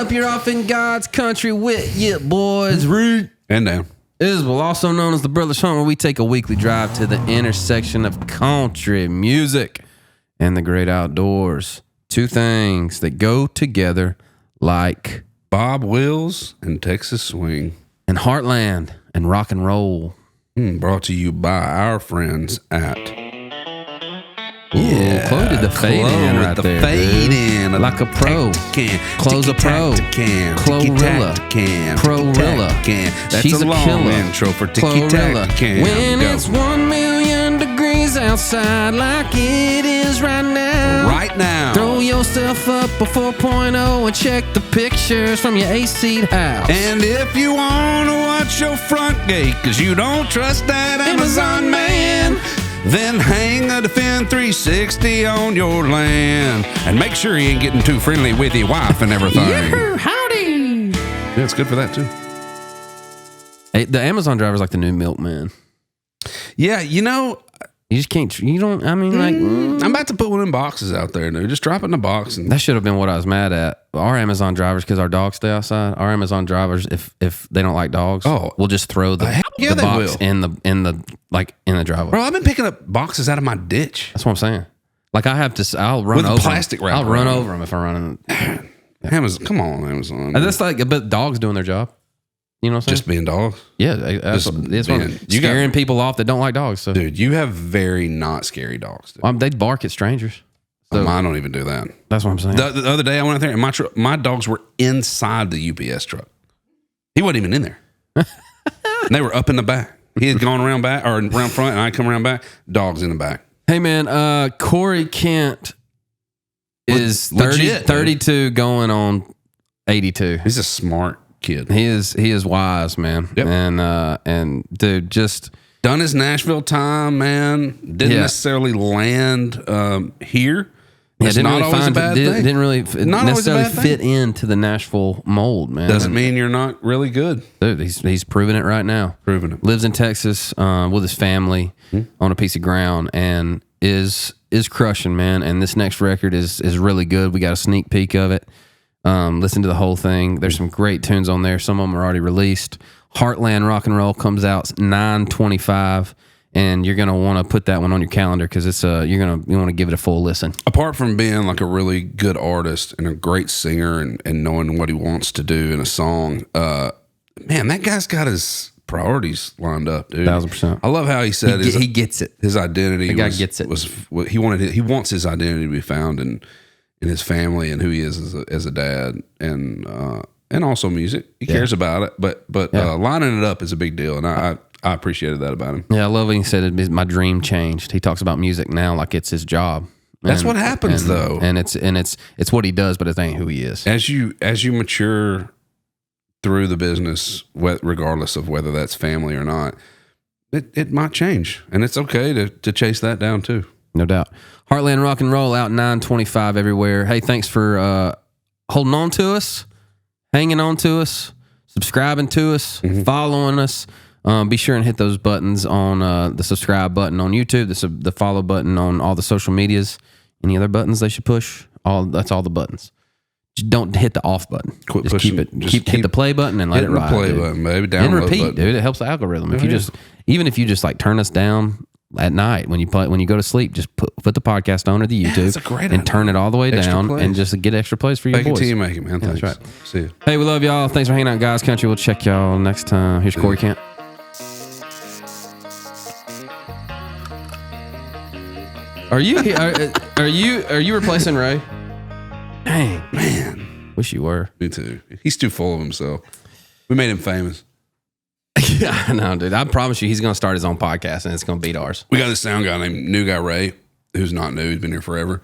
up? You're off in God's country with you, boys. Reed and down. Isbell, also known as the Brothers Hunt, where we take a weekly drive to the intersection of country music and the great outdoors. Two things that go together like Bob Wills and Texas Swing. And Heartland and Rock and Roll. Brought to you by our friends at... Yeah, Chloe did the fade in right there. Fade in. Like a pro. Chloe's a pro. Chlorilla. Prorilla. That's a long intro for Tiki-Tac-Cam. When it's 1 million degrees outside like it is right now. Right now. Throw yourself up a 4.0 and check the pictures from your AC house. And if you want to watch your front gate because you don't trust that Amazon man, then hang a Defend 360 on your land. And make sure you ain't getting too friendly with your wife and everything. Howdy. Yeah, it's good for that too. Hey, the Amazon driver's like the new milkman. Yeah, you know... You just can't, you don't, I mean, like... I'm about to put one of them boxes out there, dude. Just drop it in the box. And that should have been what I was mad at. Our Amazon drivers, because our dogs stay outside, our Amazon drivers, if they don't like dogs, we'll just throw the box in the driveway. Bro, I've been picking up boxes out of my ditch. That's what I'm saying. Like I have to, I'll run with over plastic them. wrap. I'll run over them if I run in. Amazon, come on, Amazon. That's like, but dogs doing their job. You know what I'm saying? Just being dogs? Yeah. That's scaring people off that don't like dogs. So. Dude, you have very not scary dogs. They bark at strangers. So mine don't even do that. That's what I'm saying. The other day I went out there and my dogs were inside the UPS truck. He wasn't even in there. And they were up in the back. He had gone around back or around front and I come around back. Dogs in the back. Hey man, Corey Kent is 32 going on 82. He's a smart kid. He is wise, man. Yep. And dude, just done his Nashville time, man. Didn't necessarily land here. Didn't not really always a bad thing. Didn't really necessarily fit into the Nashville mold, man. Doesn't mean you're not really good. Dude, he's proving it right now. Proving it. Lives in Texas with his family on a piece of ground and is crushing, man. And this next record is really good. We got a sneak peek of it. Listen to the whole thing. There's some great tunes on there. Some of them are already released. Heartland Rock N Roll comes out 9/25, and you're gonna want to put that one on your calendar because it's you want to give it a full listen. Apart from being like a really good artist and a great singer and knowing what he wants to do in a song, man, that guy's got his priorities lined up, dude. 1000%. I love how he said he gets it. His identity. The guy gets it. He wants his identity to be found in his family and who he is as a dad and also music. He cares about it, but lining it up is a big deal, and I appreciated that about him. Yeah, I love when he said my dream changed. He talks about music now like it's his job. That's what happens though, and it's what he does, but it ain't who he is. As you mature through the business, regardless of whether that's family or not, it might change, and it's okay to chase that down too. No doubt. Heartland Rock N Roll out 9/25 everywhere. Hey, thanks for holding on to us, hanging on to us, subscribing to us, following us. Be sure and hit those buttons on the subscribe button on YouTube, the follow button on all the social medias. Any other buttons they should push? That's all the buttons. Just don't hit the off button. Quit just pushing. Hit the play button and let it ride. The play button, baby. Download and repeat, button. dude. It helps the algorithm. If even if you just like turn us down at night when you go to sleep, just put the podcast on or the YouTube that's a great idea. Turn it all the way Extra down plays. and just get extra plays for your Thank boys. you to you, make it, man. Thanks. That's right. See you. Hey, we love y'all. Thanks for hanging out, guys. Country. We'll check y'all next time. Here's Corey Kent. Are you replacing Ray? Dang, Man. Wish you were. Me too. He's too full of himself. We made him famous. Yeah, I know, dude. I promise you, he's going to start his own podcast and it's going to beat ours. We got this sound guy named New Guy Ray, who's not new. He's been here forever.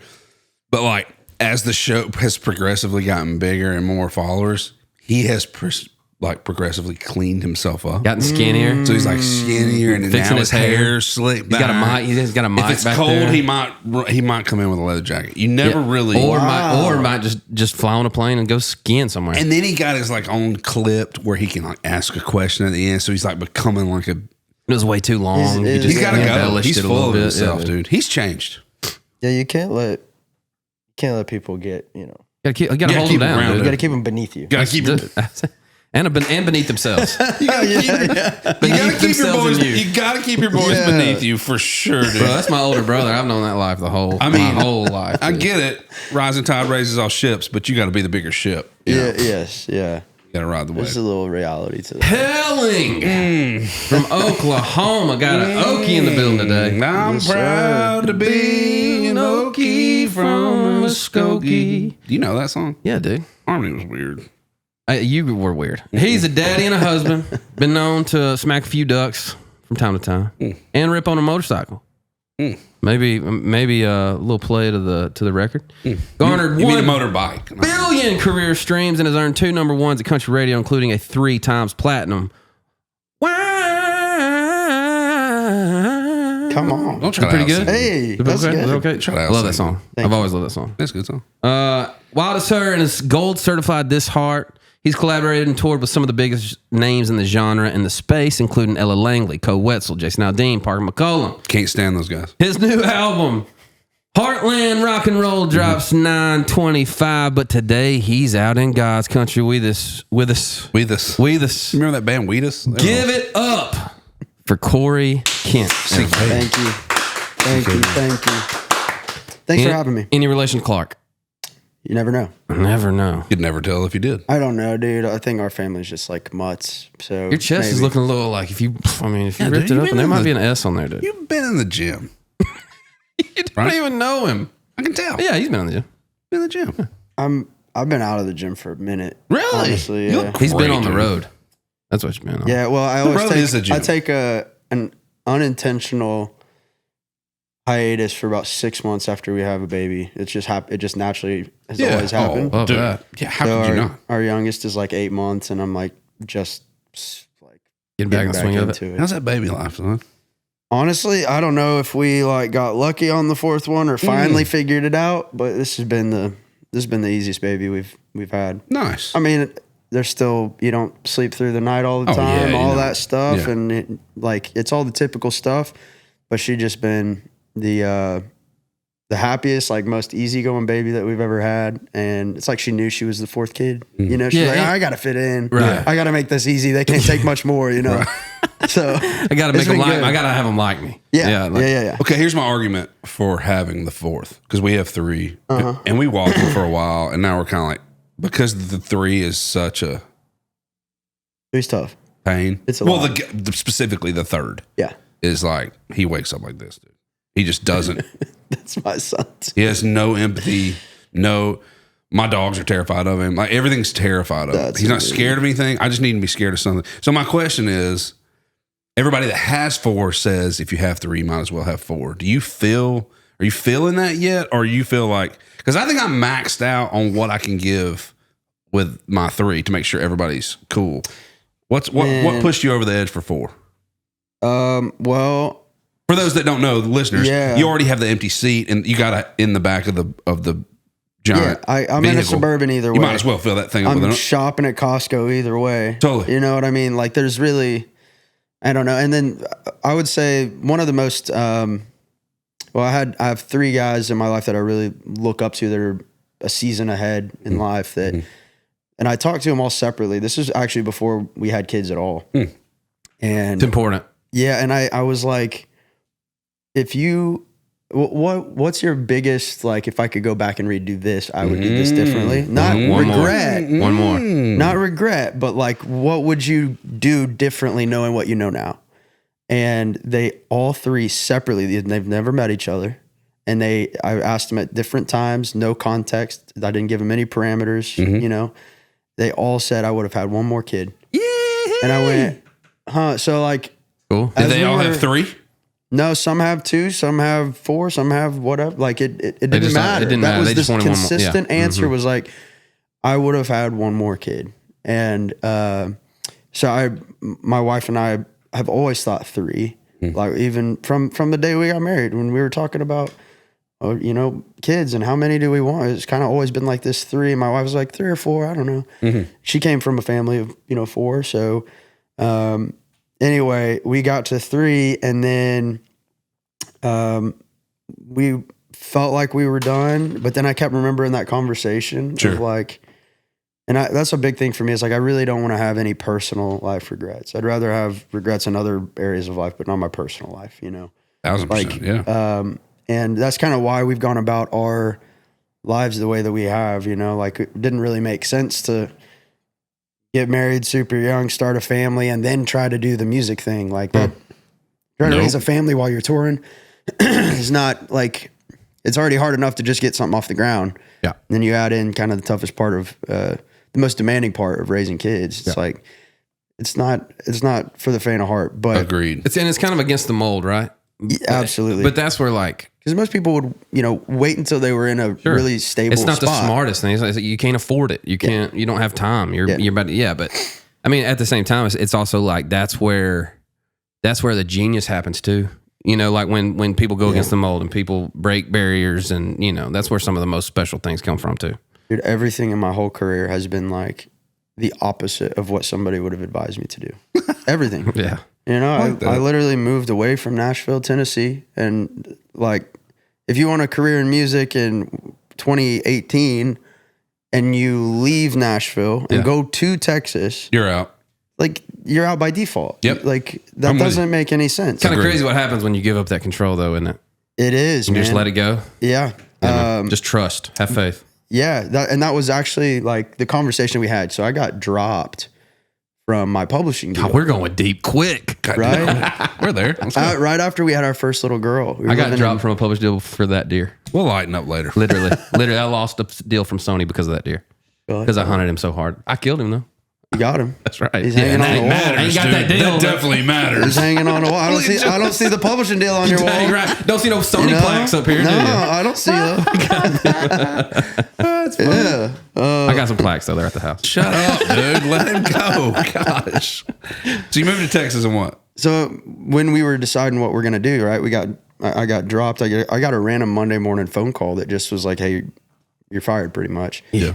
But like, as the show has progressively gotten bigger and more followers, he has progressively cleaned himself up. Gotten skinnier. So he's like skinnier and fixing now his hair slicked He's back. got a mic. He's got a mic. If it's back cold, there. he might come in with a leather jacket. You never really or might just fly on a plane and go skiing somewhere. And then he got his like own clipped where he can like ask a question at the end. So he's like becoming like a. It was way too long. He's got to go. embellished He's it a full little of bit. himself, Yeah, dude. He's changed. Yeah, you can't let people get, You gotta hold them keep 'em down, grounded. dude. You got to keep them beneath you. Gotta keep it. And beneath themselves. You gotta keep your boys. You gotta keep your boys beneath you for sure, dude. Bro, that's my older brother. I've known that life my whole life. I get it. Rising tide raises all ships, but you got to be the bigger ship. You know? Yes. Yeah. You got to ride the wave. There's a little reality to that. Helling from Oklahoma. Got an Okie in the building today. I'm proud to be an Okie from Muskogee. Do you know that song? Yeah, dude. Harmony was weird. You were weird. He's a daddy and a husband. Been known to smack a few ducks from time to time and rip on a motorcycle. Maybe a little play to the record. Garnered you 1 mean a motorbike. billion career streams and has earned 2 number ones at country radio, including a 3 times platinum. Come on. Don't try Pretty to good. Hey, that's Okay? good. Okay. Try to I love that outsing. song. I've always loved that song. That's a good song. Wild as Her and his gold certified This Heart. He's collaborated and toured with some of the biggest names in the genre and the space, including Ella Langley, Co Wetzel, Jason Aldean, Parker McCollum. Can't stand those guys. His new album, Heartland Rock N Roll, drops 9/25, but today he's out in God's country with us. Weedus. Remember that band Weedus? Give it up for Corey Kent. Thank you. Thanks for having me. Any relation to Clark? You never know. Never know. You'd never tell if you did. I don't know, dude. I think our family's just like mutts. So Your chest is maybe. looking a little like if you ripped dude, it you've up, been and there in might the- be an S on there, dude. You've been in the gym. You don't even know him. I can tell. Yeah, he's been in the gym. Been in the gym. I've been out of the gym for a minute. Really? Honestly, You yeah. look He's been great, on the dude. road. That's what you've been on. Yeah, well, I road always is a gym. take an unintentional hiatus for about 6 months after we have a baby. It just naturally has always happened. Love Dude. that. Yeah, how So could you not? our youngest is like 8 months, and I'm like just like Getting back in the swing of it. into it. How's that baby life, son? Honestly, I don't know if we like got lucky on the 4th one or finally figured it out, but this has been the easiest baby we've had. Nice. I mean, there's still, you don't sleep through the night all the Oh, time, yeah, all you know. that stuff, Yeah. and it's all the typical stuff. But she just been the happiest, like most easygoing baby that we've ever had, and it's like she knew she was the 4th kid. You know, she's Yeah, like, and- I got to fit in. Right. I got to make this easy. They can't take much more. You know. So I gotta make it's him been like. good. I gotta have him like me. Yeah, like- yeah. Okay, here's my argument for having the 4th, because we have 3, and we walked it for a while, and now we're kind of like, because the 3 is such a It's tough. pain. It's a well, lot. specifically the 3rd Yeah, is like, he wakes up like this, dude. He just doesn't. that's my son. He has no empathy. My dogs are terrified of him. Like, everything's terrified of him. That's He's not amazing. scared of anything. I just need him to be scared of something. So my question is, everybody that has 4 says if you have 3, you might as well have 4. Are you feeling that yet? Or you feel like, because I think I'm maxed out on what I can give with my 3 to make sure everybody's cool. What pushed you over the edge for 4? Well, For those that don't know, the listeners, Yeah. you already have the empty seat and you got it in the back of the giant. yeah, I'm in a vehicle. Suburban either way. You might as well fill that thing up I'm with it. shopping at Costco either way. Totally. You know what I mean? Like there's really, I don't know. And then I would say one of the most, I have 3 guys in my life that I really look up to that are a season ahead in life that, and I talked to them all separately. This is actually before we had kids at all. It's And important. yeah. And I was like, if you, what's your biggest, like, if I could go back and redo this, I would do this differently. Not One more. regret. One more. Not regret, but like, what would you do differently knowing what you know now? And they all 3 separately, they've never met each other. And I asked them at different times, no context. I didn't give them any parameters, you know. They all said I would have had one more kid. Yeah. And I went, huh? So like, Cool. Did as they we all were- have 3? no, some have 2, some have 4, some have whatever. Like it didn't just- matter. it didn't That matter. was They the just wanted one more. consistent Yeah. answer was like, I would have had one more kid. And so my wife and I have always thought 3. Like even from the day we got married, when we were talking about, you know, kids and how many do we want? It's kind of always been like this 3. And my wife was like 3 or 4. I don't know. She came from a family of, 4. So, anyway, we got to 3 and then, felt like we were done, but then I kept remembering that conversation of like, and that's a big thing for me. Is like, I really don't want to have any personal life regrets. I'd rather have regrets in other areas of life, but not my personal life, you know? 1,000%, and that's kind of why we've gone about our lives the way that we have, you know, like it didn't really make sense to get married super young, start a family, and then try to do the music thing. Like that, trying to raise a family while you're touring is not like, it's already hard enough to just get something off the ground. Yeah. And then you add in kind of the toughest part of, the most demanding part of raising kids. It's like, it's not for the faint of heart, but agreed. It's kind of against the mold, right? Absolutely. But that's where like, because most people would, you know, wait until they were in a really stable it's not spot. the smartest thing. It's like, you can't afford it. You can't, you don't have time. You're about to, but I mean, at the same time, it's also like, that's where the genius happens too. You know, like when people go against the mold and people break barriers, and you know, that's where some of the most special things come from too. Dude, everything in my whole career has been like the opposite of what somebody would have advised me to do. Everything. Yeah. You know, I literally moved away from Nashville, Tennessee. And like, if you want a career in music in 2018 and you leave Nashville and go to Texas, you're out. Like, you're out by default. Yep. Like, that doesn't make any sense. Kind of crazy what happens when you give up that control, though, isn't it? It is, you man. just let it go. Yeah. Just trust. Have faith. Yeah. That was actually like the conversation we had. So I got dropped from my publishing deal. God, we're going deep quick. Right? We're there. Right after we had our first little girl. I got dropped from a published deal for that deer. We'll lighten up later. Literally, I lost a deal from Sony because of that deer. Because I hunted him so hard. I killed him though. You got him. That's right. He's hanging on a wall. Matters, I ain't got dude. that deal. That definitely matters. He's hanging on a wall. I don't see the publishing deal on your wall. Dang right. Don't see no Sony plaques up here, No, do you? I don't see them. That's funny. I got some plaques though. They're at the house. Shut up, dude. Let him go. Gosh. So you moved to Texas and what? So when we were deciding what we're gonna do, right? I got dropped. I got a random Monday morning phone call that just was like, "Hey, you're fired," pretty much. Yeah.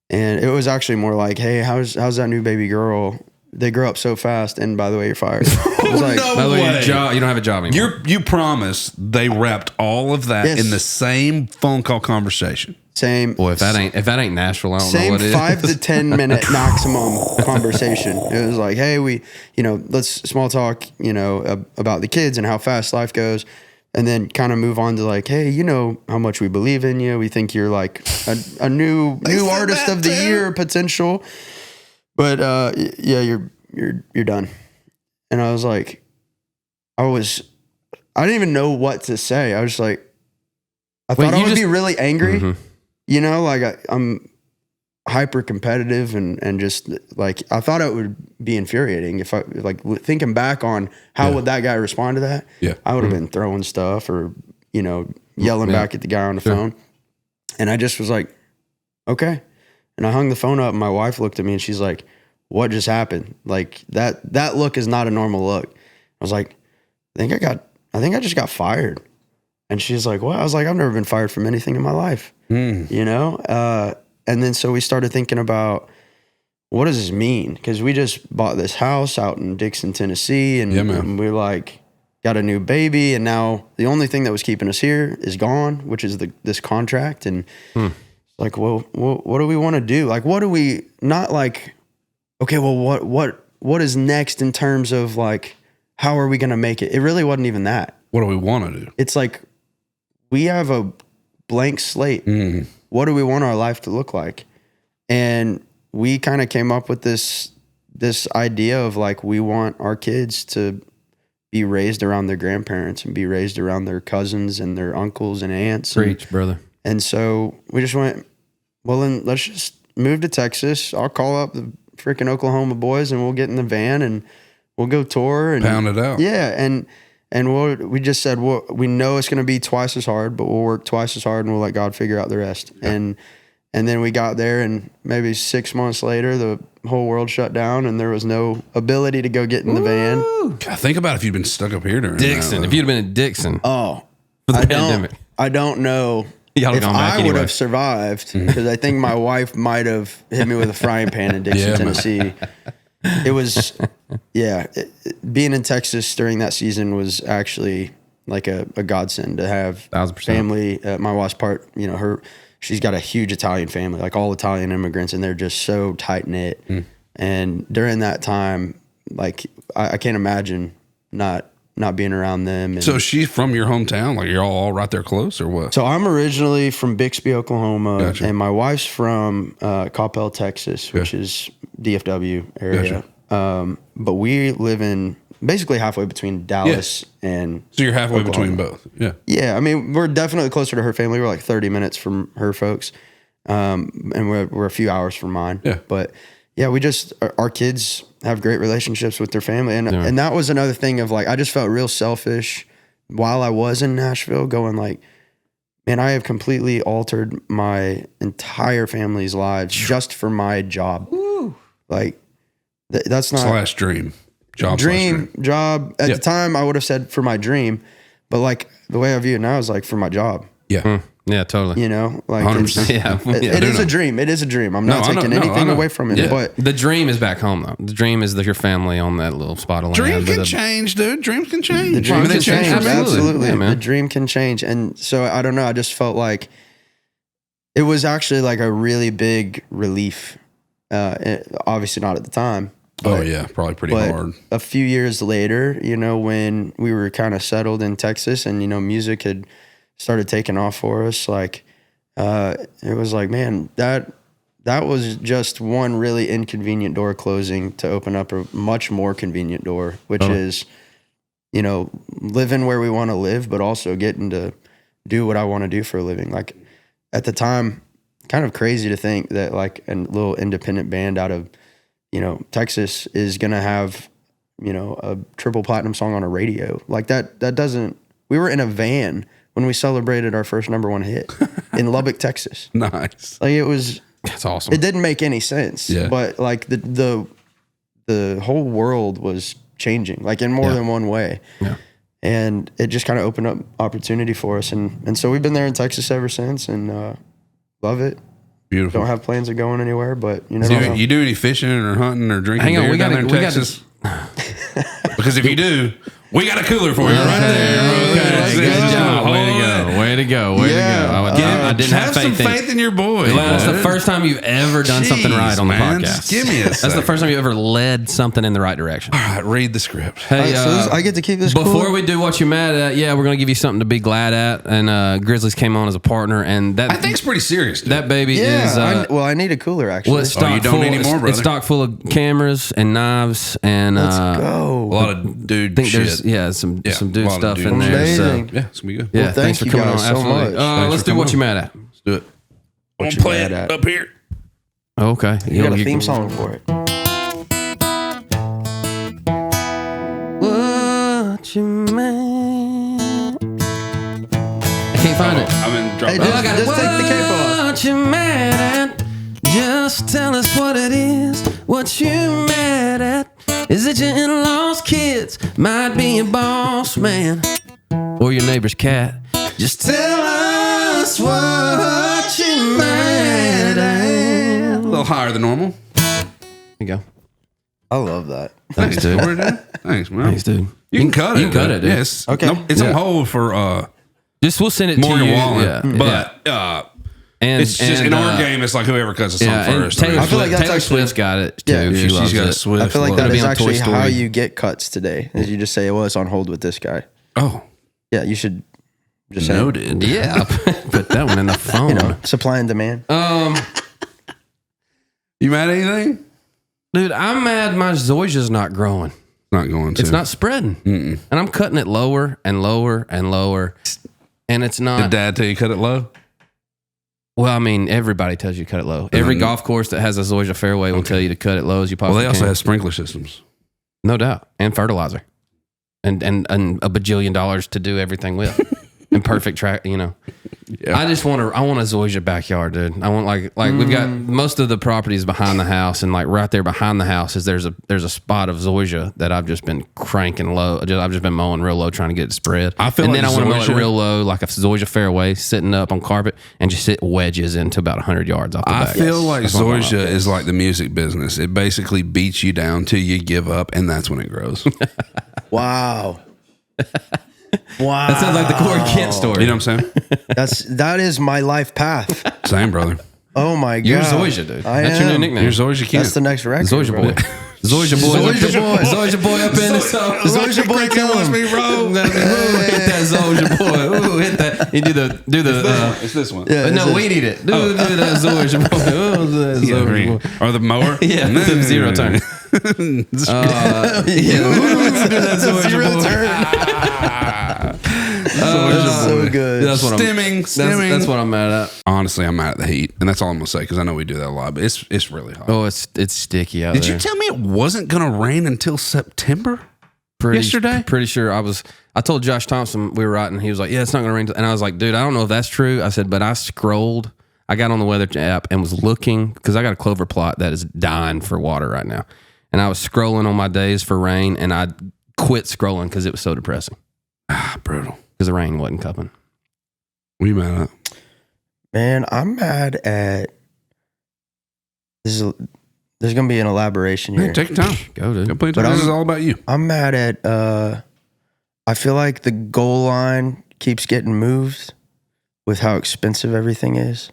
And it was actually more like, "Hey, how's that new baby girl? They grow up so fast, and by the way, you're fired." It was like, no By the way, way. you don't have a job anymore. You promised they wrapped all of that Yes. in the same phone call conversation. same. Boy, if that ain't Nashville, I don't know Same what it is. 5 to 10 minute maximum conversation. It was like, hey, let's small talk, about the kids and how fast life goes. And then kind of move on to like, hey, you know how much we believe in you. We think you're like a new artist of the year potential. But yeah, you're done. And I was like, I didn't even know what to say. I was like, I thought I would be really angry. Mm-hmm. Like I'm hyper competitive and just like, I thought it would be infuriating if I like thinking back on how would that guy respond to that? Yeah. I would have been throwing stuff or, yelling back at the guy on the phone. And I just was like, okay. And I hung the phone up and my wife looked at me and she's like, what just happened? Like that look is not a normal look. I was like, I think I just got fired. And she's like, well, I was like, I've never been fired from anything in my life, And then so we started thinking about what does this mean? Because we just bought this house out in Dixon, Tennessee, and we're like got a new baby, and now the only thing that was keeping us here is gone, which is this contract. And like, well, what do we want to do? Like, what do we not like? Okay, well, what is next in terms of like how are we going to make it? It really wasn't even that. What do we want to do? It's like we have a blank slate. What do we want our life to look like? And we kind of came up with this idea of like, we want our kids to be raised around their grandparents and be raised around their cousins and their uncles and aunts. Preach, brother. And so we just went, well, then let's just move to Texas. I'll call up the freaking Oklahoma boys and we'll get in the van and we'll go tour and pound it out. Yeah. And we just said, well, we know it's going to be twice as hard, but we'll work twice as hard and we'll let God figure out the rest. Yeah. And then we got there and maybe 6 months later, the whole world shut down and there was no ability to go get in the van. God, think about if you'd been stuck up here during Dixon. that, If you'd have been in Dixon. Oh, for the pandemic. I don't know Y'all if gone back I anyway. would have survived because I think my wife might have hit me with a frying pan in Dixon, Tennessee. It was, being in Texas during that season was actually like a godsend to have 1000%. family. My wife's part, she's got a huge Italian family, like all Italian immigrants, and they're just so tight knit. And during that time, like I can't imagine not being around them. And So she's from your hometown? Like you're all right there close or what? so I'm originally from Bixby, Oklahoma, Gotcha. and my wife's from Coppell, Texas, which is DFW area. But we live in basically halfway between Dallas and So you're halfway Oklahoma. between both. Yeah. Yeah, I mean, we're definitely closer to her family. We're like 30 minutes from her folks, and we're a few hours from mine. Yeah. But yeah, we just our kids have great relationships with their family, and that was another thing of like I just felt real selfish while I was in Nashville, going like, man, I have completely altered my entire family's lives just for my job. Like that's not Dream. Job. job. At the time, I would have said for my dream, but like the way I view it now is like for my job. Yeah. Yeah, totally. Like 100%. Yeah. it is a dream. It is a dream. I'm not I know, taking I anything know. away from it. Yeah. But The dream is back home, though. The dream is your family on that little spot of land. Dreams with can a- change, dude. Dreams can change. the dream Well, can they change, change. absolutely. Absolutely. Yeah, man. The dream can change. And so I don't know. I just felt like it was actually like a really big relief. Obviously not at the time. Oh yeah, probably pretty But hard. a few years later, when we were kind of settled in Texas and, music had started taking off for us, like, it was like, man, that was just one really inconvenient door closing to open up a much more convenient door, which is, living where we want to live, but also getting to do what I want to do for a living. Like at the time, kind of crazy to think that like a little independent band out of, Texas is going to have, a triple platinum song on a radio. Like that doesn't, we were in a van when we celebrated our first #1 hit in Lubbock, Texas. Nice. Like it That's awesome. didn't make any sense. Yeah. But like the whole world was changing, like in more than one way. Yeah. And it just kind of opened up opportunity for us. And so we've been there in Texas ever since, and love it. Beautiful. Don't have plans of going anywhere, but you never know. You do any fishing or hunting or drinking Hang on, beer we down gotta- there in we gotta- Texas? Because if you do, we got a cooler for you right there. Okay, Let's good go. job. Way to go. Way to go. Way Yeah. to go. I didn't have some faith in faith in your boy. Well, that's the first time you've ever done something Jeez, right on the man, podcast. just give me a That's the second. first time you ever led something in the right direction. All right, read the script. Hey, So I get to keep this before cool? we do what you're mad at, we're gonna give you something to be glad at. And Grizzlies came on as a partner, and that I think it's pretty serious, dude. that baby Yeah, is. I need a cooler actually. Well, it's stock you don't full, need any more, it's brother. stock full of cameras and knives and Let's a go. lot of dude I think shit. there's some Yeah, some a dude lot of stuff dude in there. Amazing. Yeah, it's gonna be good. Yeah, Well, thanks thank for you coming on. guys so Absolutely. much. Thanks Let's for do what coming you mad at. Let's do it. What I'm you playing mad at? up here. Okay, You got a theme song for it. What you mad? I can't find it. I'm in drop Hey, down. just take the cape off. What you mad at? Just tell us what it is. What you mad at? Is it your in-laws' kids? Might be your boss man or your neighbor's cat. Just tell us what you mad at. A little higher than normal. There you go. I love that. Thanks, dude. Thanks, man. Thanks, dude. You can cut it. You can cut it, dude. Yes. Okay. It's Yeah. on hold for Just we'll send it Morgan to you. Wallen. Yeah, But and it's just in our game. It's like whoever cuts the song Yeah, and first. Taylor, I feel like that's Taylor actually- Swift's got it too. Yeah, she loves she's got it. a Swift. I feel like love. that It'll is be on Toy actually how Story. you get cuts today. Is you just say, "Oh, it's on hold with this guy." Oh, Yeah, you should just say, noted. Yeah, put that one in the phone. supply and demand. You mad at anything? Dude, I'm mad my zoysia's not growing. Not going to. It's not spreading. And I'm cutting it lower and lower and lower. And it's Did not. Dad tell you cut it low? Well, I mean, everybody tells you to cut it low. Every golf course that has a zoysia fairway will tell you to cut it low as you Well, possibly they also can. have sprinkler systems. No doubt. And fertilizer. And a bajillion dollars to do everything with. And perfect track, Yeah. I want a zoysia backyard, dude. I want like we've got most of the properties behind the house, and like right there behind the house is there's a spot of zoysia that I've just been cranking low. I've just been mowing real low trying to get it spread. I feel and like then I want to mow it zoysia- real low, like a zoysia fairway, sitting up on carpet, and just hit wedges into about 100 yards off the I back. feel like That's what I'm zoysia is like the music business. It basically beats you down till you give up, and that's when it grows. Wow. Wow. That sounds like the Corey Kent story. You know what I'm saying? That is my life path. Same, brother. Oh my god. You're Zoysia, dude. That's your new nickname. You're Zoysia Kent. That's the next record. Zoysia bro. boy. Zoysia boy. Zoysia boy. Zoysia boy up in the song. Zoysia boy, kill him. Ooh, hit that Zoysia boy. Ooh, hit that. You do the. It's this one. Yeah, No, weed eat it. Do that Zoysia boy. Ooh, that Zoysia boy. Or the mower. Yeah, the zero turn. Yeah. Do that Zoysia Zero boy. turn. So good. That's what Stimming. That's what I'm mad at. Honestly, I'm mad at the heat, and that's all I'm gonna say because I know we do that a lot. But it's really hot. Oh, it's sticky out Did there. you tell me it wasn't gonna rain until September? Yesterday? Pretty sure I told Josh Thompson we were writing. He was like, "Yeah, it's not going to rain." And I was like, "Dude, I don't know if that's true." I said, "But I scrolled. I got on the weather app and was looking because I got a clover plot that is dying for water right now, and I was scrolling on my days for rain, and I quit scrolling because it was so depressing. Brutal. Because the rain wasn't coming. What are you mad at? Man, I'm mad at there's gonna be an elaboration here. Man, take your time. Go, dude. Go play But this is all about you. I'm mad at I feel like the goal line keeps getting moved with how expensive everything is.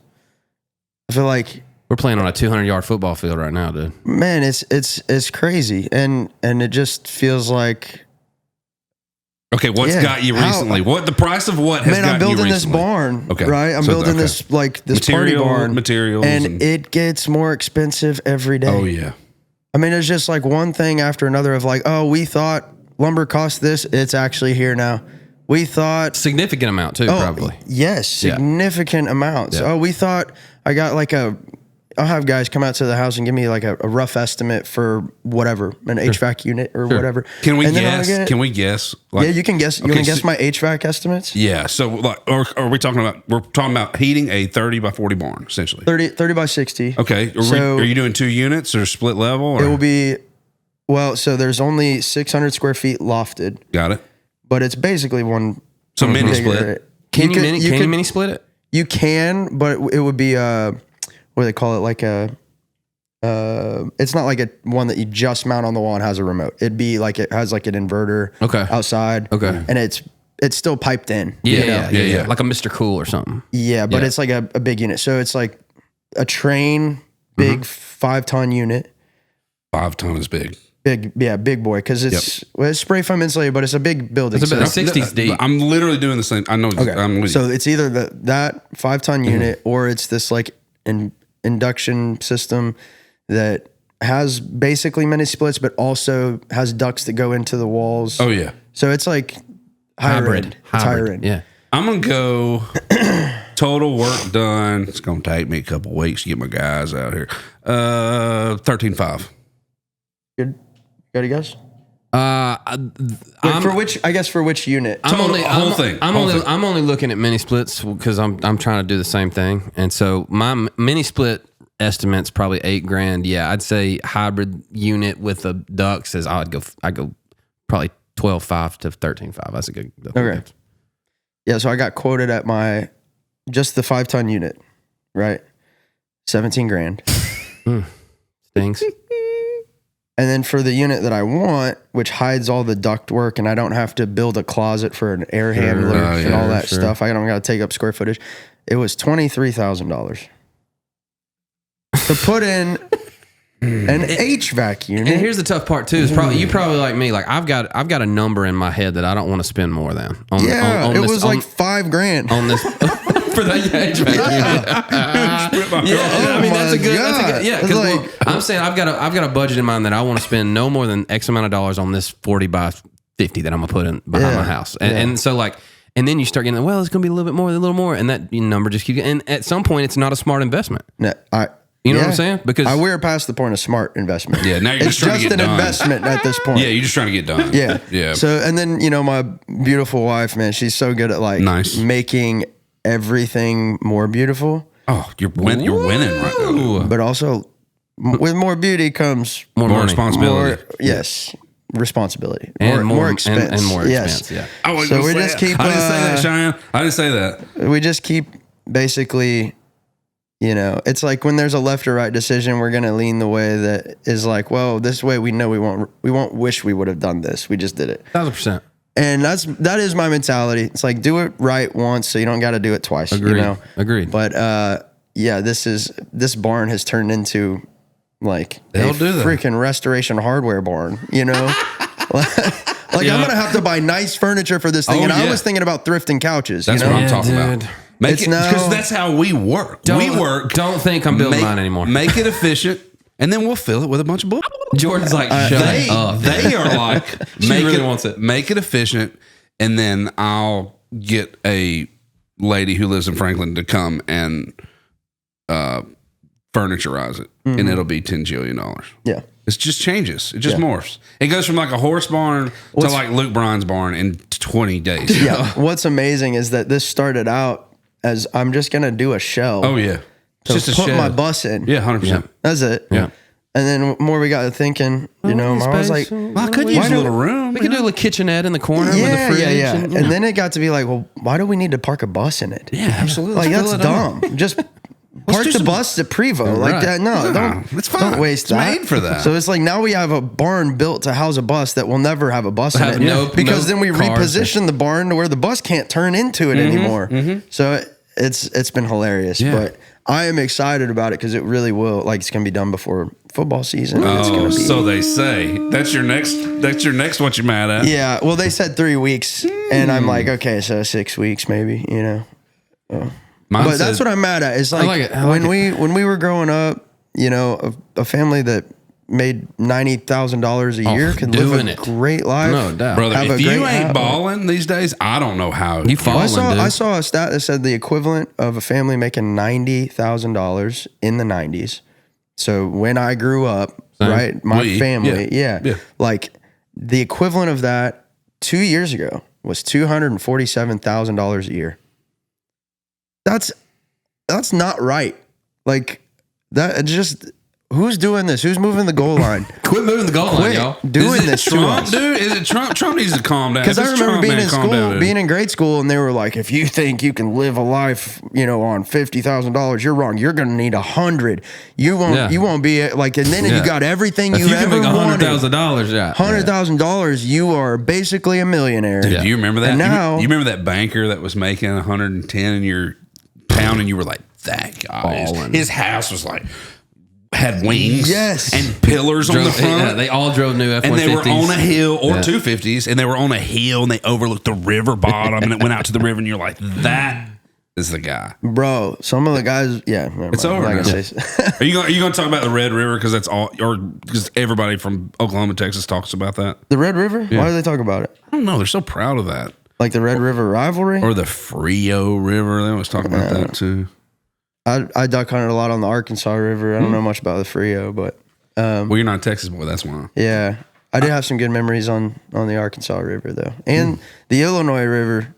I feel like We're playing on a 200-yard football field right now, dude. man, it's crazy. And it just feels like Okay, what's got you recently? What the price of what has man, got I'm building you this recently? barn. Okay. Right? I'm So, building okay. this Material- party barn. materials And and- it gets more expensive every day. Oh yeah. I mean, it's just like one thing after another of like, oh, we thought lumber cost this. It's actually here now. We thought Significant amount, too, probably. yes, significant amounts. Yeah. Oh, we thought I got like I'll have guys come out to the house and give me like a rough estimate for whatever, an HVAC unit or whatever. Can we And then I'll guess? get- Can we guess? Like, Yeah, you can guess. You Okay, want to guess so- my HVAC estimates? Yeah. So, like, or are we talking about? We're talking about heating a 30 by 40 barn, essentially. 30 by 60. Okay. So- Are you doing 2 units or split level? Or? It will be, well, so there's only 600 square feet lofted, Got it. but it's basically one. So mini bigger- split. Can you could- mini split it? You can, but it would be what do they call it? Like it's not like a one that you just mount on the wall and has a remote. It'd be like it has like an inverter outside. Okay. And it's still piped in. Yeah, you know? yeah. Like a Mr. Cool or something. Yeah, but Yeah. it's like a big unit. So it's like a train, big 5-ton unit. 5 ton is big. Big boy. Because it's spray foam insulated, but it's a big building. It's about So- 60s deep. I'm literally doing the same. I know. Okay. I'm with So you. it's either that 5-ton unit or it's this like induction system that has basically mini splits, but also has ducts that go into the walls. Oh yeah. So it's like hybrid. It's higher end. Yeah. I'm gonna go. Total work done. It's gonna take me a couple weeks to get my guys out here. 13.5. Good. Got a guess? I'm For which unit? I'm only looking at mini splits because I'm trying to do the same thing, and so my mini split estimate's probably $8,000. Yeah, I'd say hybrid unit with the ducts is I'd go probably 12.5 to 13.5. That's a good. Okay. Yeah, so I got quoted at just the 5-ton unit, right? $17,000. Stings. And then for the unit that I want, which hides all the duct work, and I don't have to build a closet for an air handler and all that stuff. I don't got to take up square footage. It was $23,000 to put in an HVAC unit. And here's the tough part too: is probably you probably like me. Like I've got a number in my head that I don't want to spend more than. It was like $5,000 on this. For the HVAC unit. I mean that's a good. Yeah, because like, I'm saying I've got a budget in mind that I want to spend no more than X amount of dollars on this 40 by 50 that I'm gonna put in behind my house, and so like, and then you start getting well, it's gonna be a little bit more, and that number just keeps. And at some point, it's not a smart investment. No, You know what I'm saying? Because we're past the point of smart investment. Yeah, now you're it's just trying to get an done. investment at this point. Yeah, you're just trying to get done. Yeah. Yeah. So, and then, my beautiful wife, man, she's so good at like making everything more beautiful. Oh, you're winning right now. But also with more beauty comes more responsibility. Responsibility. And more expense. And more expense, yeah. So we just keep... I didn't say that, Cheyenne. I didn't say that. We just keep basically... it's like when there's a left or right decision, we're going to lean the way that is like, well, this way we know we won't wish we would have done this. We just did it. 1,000%. And that is my mentality. It's like, do it right once so you don't got to do it twice. Agreed. You know? Agreed. But this barn has turned into like They'll do that. freaking restoration hardware barn, you know? Like I'm gonna have to buy nice furniture for this thing. Oh, and I yeah. was thinking about thrifting couches. That's you know? what I'm talking dude. about. Make It's it now- because that's how we work. We work. Don't think I'm building mine anymore. Make it efficient, and then we'll fill it with a bunch of bull. Jordan's like, shut up. They are like, She make really it, wants it. Make it efficient, and then I'll get a lady who lives in Franklin to come and furniturize it, and it'll be $10 jillion. Yeah. It just changes. It just morphs. It goes from like a horse barn to like Luke Bryan's barn in 20 days. Yeah. What's amazing is that this started out as I'm just gonna do a shell. Oh yeah. to Just a put shed. my bus in. Yeah, 100%. That's it. Yeah. And then more we got to thinking, you know, I was like, Well, I could use a little room. We could do a little kitchenette in the corner with a yeah, fridge. yeah, yeah. And, And then it got to be like, well, why do we need to park a bus in it? Yeah, absolutely. Like Let's that's fill it up. dumb. Just park do the some- bus at Prevo like Right. that. No, No, it's fine. don't waste It's that. made for that. So it's like now we have a barn built to house a bus that will never have a bus Have in it no- because no then we cars. reposition the barn to where the bus can't turn into it anymore. So it's been hilarious, Yeah. but I am excited about it because it really will. Like it's gonna be done before football season. It's Oh, gonna be, so they say. That's your next. What you mad at? yeah. Well, they said 3 weeks, and I'm like, okay, so 6 weeks maybe. You know. Mine But that's what I'm mad at. It's like, like it. I like when we were growing up, you know, a family that made $90,000 a year could live doing a it. great life. No doubt. brother. have a If you great ain't habit. balling these days, I don't know how. You Well, falling, dude. I saw a stat that said the equivalent of a family making $90,000 in the 90s. So when I grew up, right, my family, yeah. like the equivalent of that 2 years ago was $247,000 a year. That's not right. Like that. It just who's doing this? Who's moving the goal line? Quit moving the goal line, Quit y'all. doing Is it this to Trump, us. dude? Is it Trump? Trump needs to calm down. Because If I it's remember Trump, being man, in calm school, down, dude. being in grade school, and they were like, if you think you can live a life, you know, on $50,000, you're wrong. You're going to need 100. You won't. Yeah. You won't be like. And then Yeah. you got everything If you you can ever make wanted. $100,000, yeah. $100,000, you are basically a millionaire. Dude, do you remember that? And now- you remember that banker that was making 110 in your town, and you were like, that guy. Ballin'. His house was like had wings, Yes. and pillars on the front. Yeah, they all drove new F-150s. And they were on a hill, or Yeah. 250s, and they were on a hill, and they overlooked the river bottom, and it went out to the river, and you're like, that is the guy. Bro, some of the guys, yeah. It's over I'm not now. gonna say- Are you going to talk about the Red River because that's all, or because everybody from Oklahoma, Texas talks about that? The Red River? Why do they talk about it? I don't know. They're so proud of that. Like the Red River rivalry? Or the Frio River. They always talk about that too. I duck hunted a lot on the Arkansas River. I don't know much about the Frio, but Well, you're not a Texas boy. That's why. yeah, I did have some good memories on the Arkansas River though, and the Illinois River.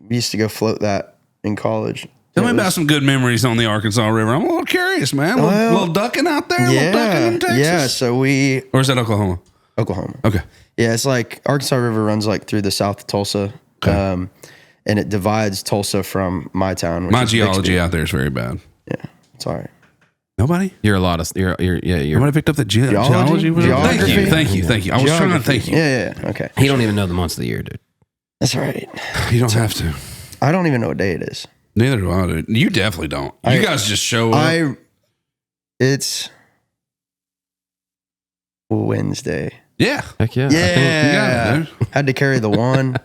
We used to go float that in college. Tell me It about was- some good memories on the Arkansas River. I'm a little curious, man. A little ducking out there? A little ducking in Texas? yeah. So we Or is that Oklahoma? Oklahoma. Okay. Yeah, it's like Arkansas River runs like through the south of Tulsa, and it divides Tulsa from my town. Which My is geology Bixby. out there is very bad. Yeah, it's all right. Nobody? You're a lot of, you're Nobody picked up the geology? Thank Geography? you. Thank you. I was trying to thank you. Yeah. Okay, he don't even know the months of the year, dude. that's all right. You don't have to. I don't even know what day it is. Neither do I, dude. You definitely don't. You guys just show up. It's Wednesday. Yeah. Heck yeah. Yeah, You got it, dude. had to carry the one.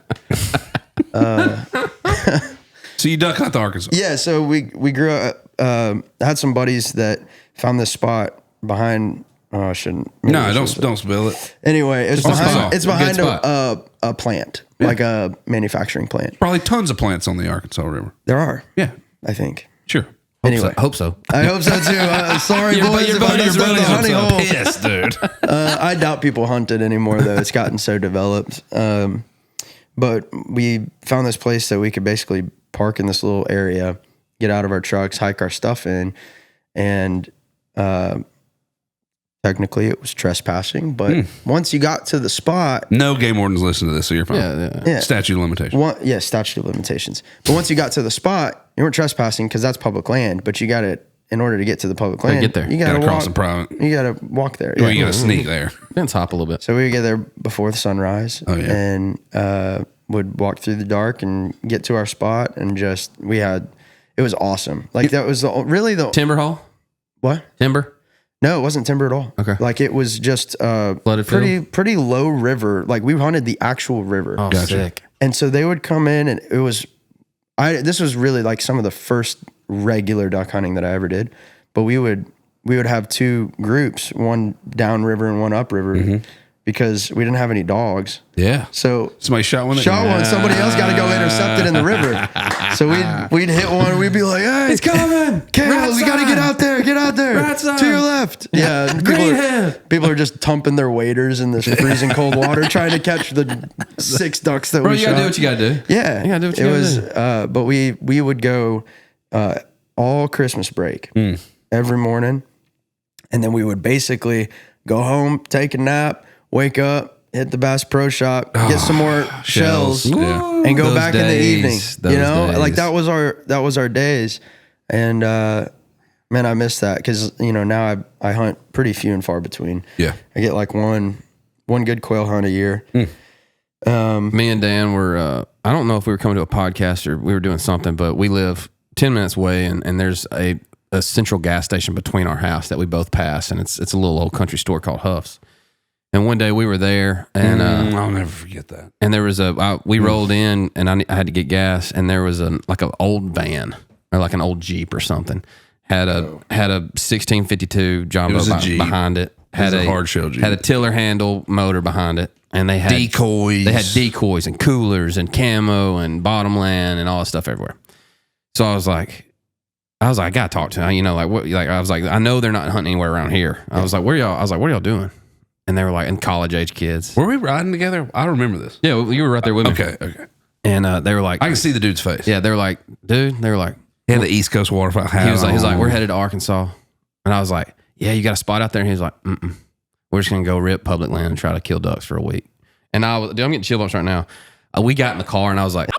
So you duck out to Arkansas. Yeah, so we grew up. I had some buddies that found this spot behind. Oh, I shouldn't. maybe I No, shouldn't. don't spill it. Anyway, it's Just a spot. behind. It's Good behind spot. a plant, like a manufacturing plant. Probably tons of plants on the Arkansas River. There are, Yeah. I think. Sure. Anyway, Hope so. I hope so too. Sorry, Your boys, if I buddies messed up really the hope honey so. hole. Yes, dude. I doubt people hunt it anymore, though. It's gotten so developed. But we found this place that we could basically park in this little area, get out of our trucks, hike our stuff in, and technically it was trespassing. But once you got to the spot, No game wardens listen to this, so you're fine. yeah, Statute of limitations. statute of limitations. But once you got to the spot, you weren't trespassing because that's public land. But you got it in order to get to the public land, get there. You gotta cross walk. the private. You gotta walk there. Well, you gotta sneak there. Fence hop a little bit. So we would get there before the sunrise, and would walk through the dark and get to our spot, and it was awesome. Like that was the Timber hole? what? Timber? No, it wasn't timber at all. Okay. Like it was just Flooded pretty low river. Like we hunted the actual river. Oh, sick. And so they would come in, and it was, this was really like some of the first regular duck hunting that I ever did. But we would have two groups, one downriver and one upriver, because we didn't have any dogs. Yeah. So somebody shot one. Somebody else got to go intercept it in the river. So we'd hit one. We'd be like, "Hey, it's coming! Kale, we got to get out there! Get out there! Right side. To your left!" Yeah. People are just dumping their waders in this freezing cold water, trying to catch the 6 ducks that we shot. You gotta do what you gotta do. Yeah, you gotta do what you gotta do. But we would go all Christmas break every morning, and then we would basically go home, take a nap, wake up, hit the Bass Pro Shop, get some more shells, and go back in the evening. You know, like that was our days. And man, I miss that because now I hunt pretty few and far between. Yeah, I get like one good quail hunt a year. Me and Dan were I don't know if we were coming to a podcast or we were doing something, but we live 10 minutes away, and there's a central gas station between our house that we both pass, and it's a little old country store called Huff's. And one day we were there, and I'll never forget that. And there was we rolled in, and I had to get gas, and there was like an old van or like an old Jeep or something had a 1652 John Boat behind it. Had a hard shell Jeep. Had a tiller handle motor behind it, and they had decoys. They had decoys and coolers and camo and bottomland and all that stuff everywhere. So I was like, I gotta talk to him. Like what? Like I was like, I know they're not hunting anywhere around here. I was like, what are y'all doing? And they were like, in college age kids. Were we riding together? I don't remember this. Yeah, you were right there with me. Okay. And they were like, I can see the dude's face. Yeah, they were like, dude. They were like, he had the East Coast waterfowl hat. He was like, we're headed to Arkansas. And I was like, yeah, you got a spot out there? And he was like, we're just gonna go rip public land and try to kill ducks for a week. And I'm getting chill bumps right now. We got in the car, and I was like.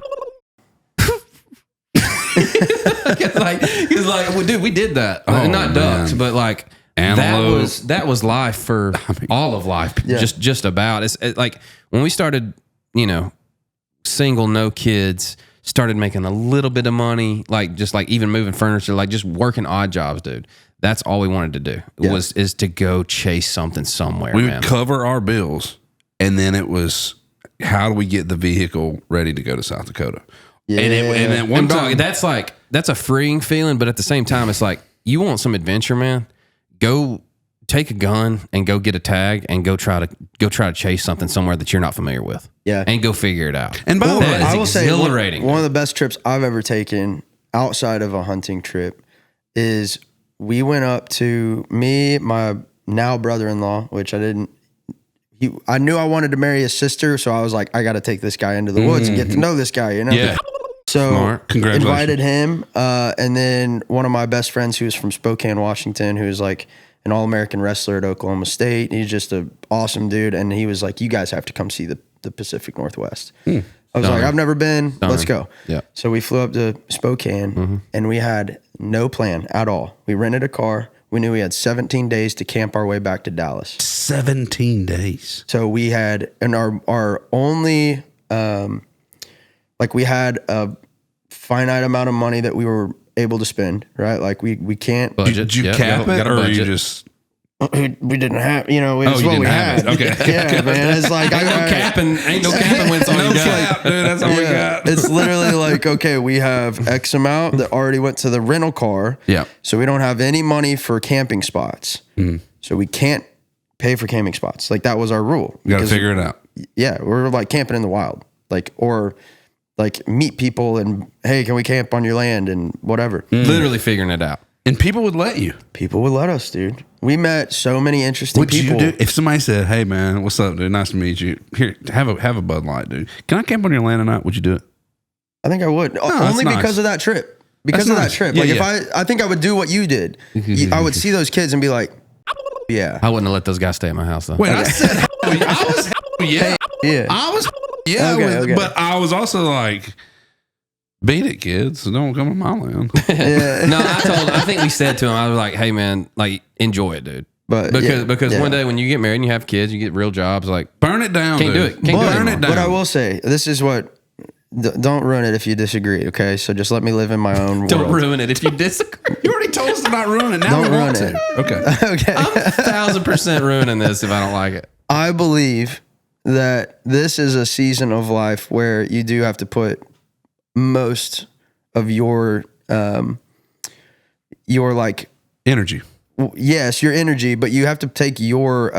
He's like, well, dude, we did that. Not ducks, but like antelope. That was life for all of life. Yeah. Just about. It's like when we started, single, no kids, started making a little bit of money, like just like even moving furniture, like just working odd jobs, dude. That's all we wanted to do is to go chase something somewhere. We would cover our bills, and then it was how do we get the vehicle ready to go to South Dakota? Yeah. And at one time, that's a freeing feeling, but at the same time, it's like you want some adventure, man. Go take a gun and go get a tag and go try to chase something somewhere that you're not familiar with. Yeah, and go figure it out. And by the way, I will say one of the best trips I've ever taken outside of a hunting trip is we went up to my now brother-in-law, which I knew I wanted to marry his sister, so I was like, I got to take this guy into the woods and get to know this guy, Yeah. So invited him, and then one of my best friends who's from Spokane, Washington, who's like an All-American wrestler at Oklahoma State. He's just an awesome dude, and he was like, you guys have to come see the Pacific Northwest. I was like, I've never been. Let's go. Yeah. So we flew up to Spokane, and we had no plan at all. We rented a car. We knew we had 17 days to camp our way back to Dallas. 17 days. So we had, and our only, we had a finite amount of money that we were able to spend, right? Like we can't. Budget. Did you cap it, or you just? We didn't have, it's what we had. Okay. Yeah, man. It's like ain't no capping when it's on no cap, dude. That's all we got. It's literally like, okay, we have X amount that already went to the rental car. Yeah. So we don't have any money for camping spots. So we can't pay for camping spots. Like that was our rule. You got to figure it out. Yeah, we're like camping in the wild, or meet people and hey, can we camp on your land and whatever. Literally figuring it out. And people would let you. People would let us, dude. We met so many interesting people. Would you do if somebody said, "Hey, man, what's up, dude? Nice to meet you. Here, have a Bud Light, dude. Can I camp on your land tonight?" Would you do it? I think I would. Only because of that trip. Because of that trip. Yeah, if I think I would do what you did. I would see those kids and be like, yeah. I wouldn't have let those guys stay at my house though. Wait, I said I was. Yeah. Yeah. I was. Yeah. Okay. But I was also like, Beat it, kids. Don't come to my land. No, I think we said to him, I was like, hey man, like enjoy it, dude. But because one day when you get married and you have kids, you get real jobs, like burn it down. Can't do it. Can't burn it down. But I will say, this is what. Don't ruin it if you disagree, okay? So just let me live in my own world. Don't ruin it if you disagree. You already told us to not ruin it. Now Don't we want ruin to. it. Okay. Okay. I'm 1,000% ruining this if I don't like it. I believe that this is a season of life where you do have to put most of your like Energy. yes, your energy, but you have to take your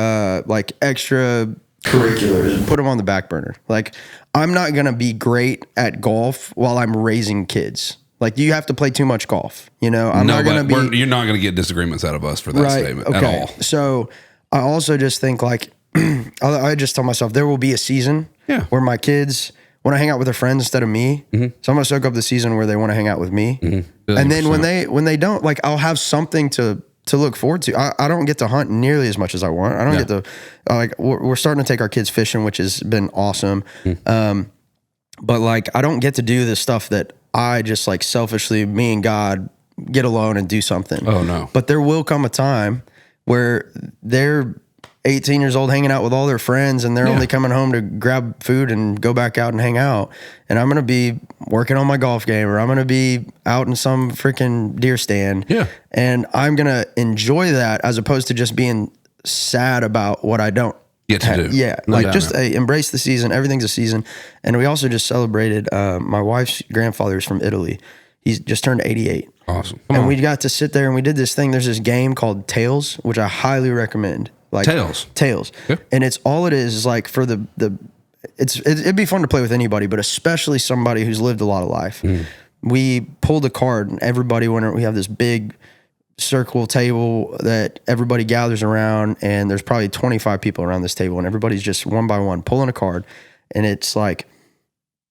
like extra curriculars and put them on the back burner. Like, I'm not gonna be great at golf while I'm raising kids. Like, you have to play too much golf. You know, I'm not gonna be. You're not going to get disagreements out of us for that statement at all. So I also just think like I just tell myself there will be a season where my kids want to hang out with their friends instead of me. So I'm gonna soak up the season where they want to hang out with me. And then when they don't, like, I'll have something to look forward to. I don't get to hunt nearly as much as I want. I don't get to like we're starting to take our kids fishing, which has been awesome. But like I don't get to do the stuff that I just like selfishly, me and God, get alone and do something. Oh no. But there will come a time where they're 18 years old hanging out with all their friends and they're only coming home to grab food and go back out and hang out. And I'm going to be working on my golf game, or I'm going to be out in some freaking deer stand. Yeah. And I'm going to enjoy that as opposed to just being sad about what I don't get to do. Yeah. No like doubt, just embrace the season. Everything's a season. And we also just celebrated, my wife's grandfather is from Italy. He's just turned 88. Awesome. And we got to sit there and we did this thing. There's this game called Tails, which I highly recommend. Like Tails. Yeah. And it's all it is like for it'd be fun to play with anybody, but especially somebody who's lived a lot of life. We pulled a card and everybody we have this big circle table that everybody gathers around, and there's probably 25 people around this table, and everybody's just one by one pulling a card. And it's like,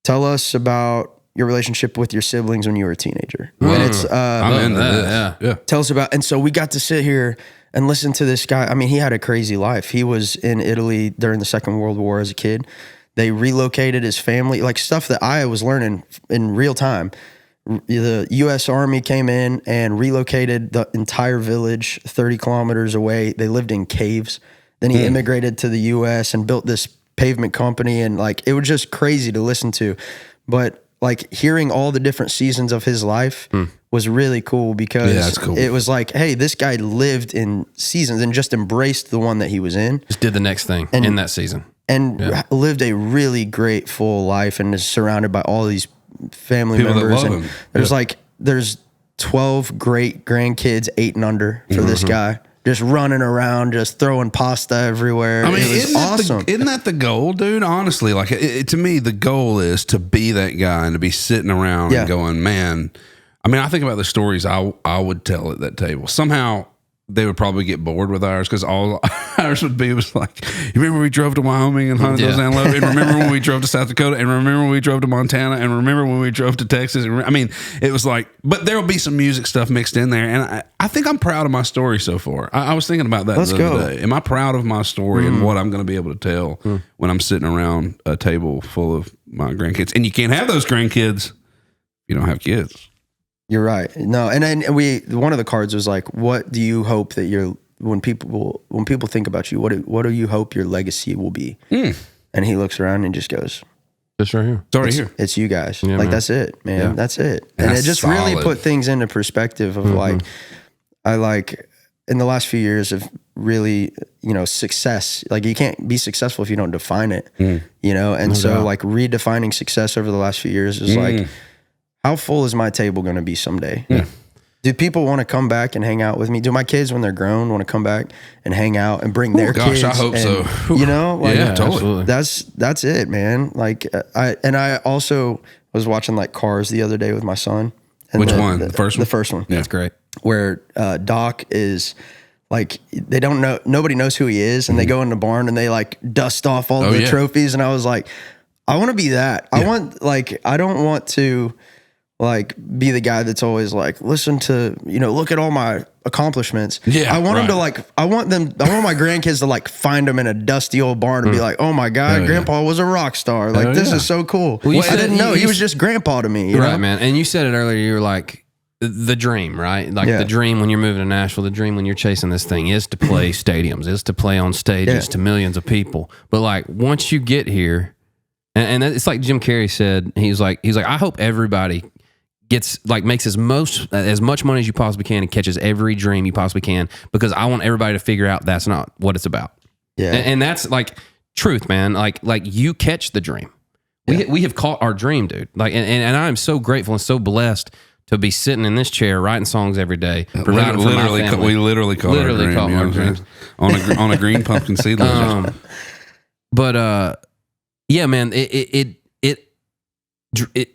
tell us about your relationship with your siblings when you were a teenager. And it's I'm into this. Yeah. Tell us about. And so we got to sit here and listen to this guy. I mean, he had a crazy life. He was in Italy during the Second World War as a kid. They relocated his family, like stuff that I was learning in real time. The U.S. Army came in and relocated the entire village 30 kilometers away. They lived in caves. Then he immigrated to the U.S. and built this pavement company. And like, it was just crazy to listen to. But like hearing all the different seasons of his life was really cool because it was like, hey, this guy lived in seasons and just embraced the one that he was in. Just did the next thing in that season. And lived a really great full life and is surrounded by all these family people members. That love and him. There's 12 great grandkids, 8 and under for this guy. Just running around, just throwing pasta everywhere. I mean, it was awesome. Isn't that the goal, dude? Honestly, like to me, the goal is to be that guy and to be sitting around and going, man. I mean, I think about the stories I would tell at that table. Somehow they would probably get bored with ours because all ours was like, you remember when we drove to Wyoming and hunted those antelope? And remember when we drove to South Dakota? And remember when we drove to Montana? And remember when we drove to Texas? And I mean, it was like, but there'll be some music stuff mixed in there. And I think I'm proud of my story so far. I was thinking about that the other day. Am I proud of my story and what I'm going to be able to tell when I'm sitting around a table full of my grandkids? And you can't have those grandkids if you don't have kids. You're right. No, and then one of the cards was like, what do you hope that when people think about you, what do you hope your legacy will be? And he looks around and just goes, it's right here. It's already here. It's you guys. Yeah, man. That's it, man. Yeah. That's it. And it just really put things into perspective of like, I like in the last few years of really, success, like you can't be successful if you don't define it, And like redefining success over the last few years is like, how full is my table going to be someday? Yeah. Do people want to come back and hang out with me? Do my kids, when they're grown, want to come back and hang out and bring their kids? I hope so. Yeah, totally. That's it, man. Like I also was watching like Cars the other day with my son. And Which one? The first one? The first one. Yeah, that's great. Where Doc is like, they don't know, nobody knows who he is, and they go in the barn and they like dust off all the trophies. And I was like, I want to be that. I don't want to like be the guy that's always like, listen to, look at all my accomplishments. Yeah, I want them to I want my grandkids to like find them in a dusty old barn and be like, oh my God, Grandpa was a rock star. Like, this is so cool. Well, I didn't know. He was just Grandpa to me. You know? Man. And you said it earlier, you were like, the dream, right? Like the dream when you're moving to Nashville, the dream when you're chasing this thing is to play stadiums, is to play on stages to millions of people. But like, once you get here, and it's like Jim Carrey said, he's like, I hope everybody gets makes as much money as you possibly can and catches every dream you possibly can, because I want everybody to figure out that's not what it's about. Yeah. And that's like truth, man. Like you catch the dream. We have caught our dream, dude. Like, and I'm so grateful and so blessed to be sitting in this chair writing songs every day. We literally caught our dreams on a green pumpkin seed. But yeah, man,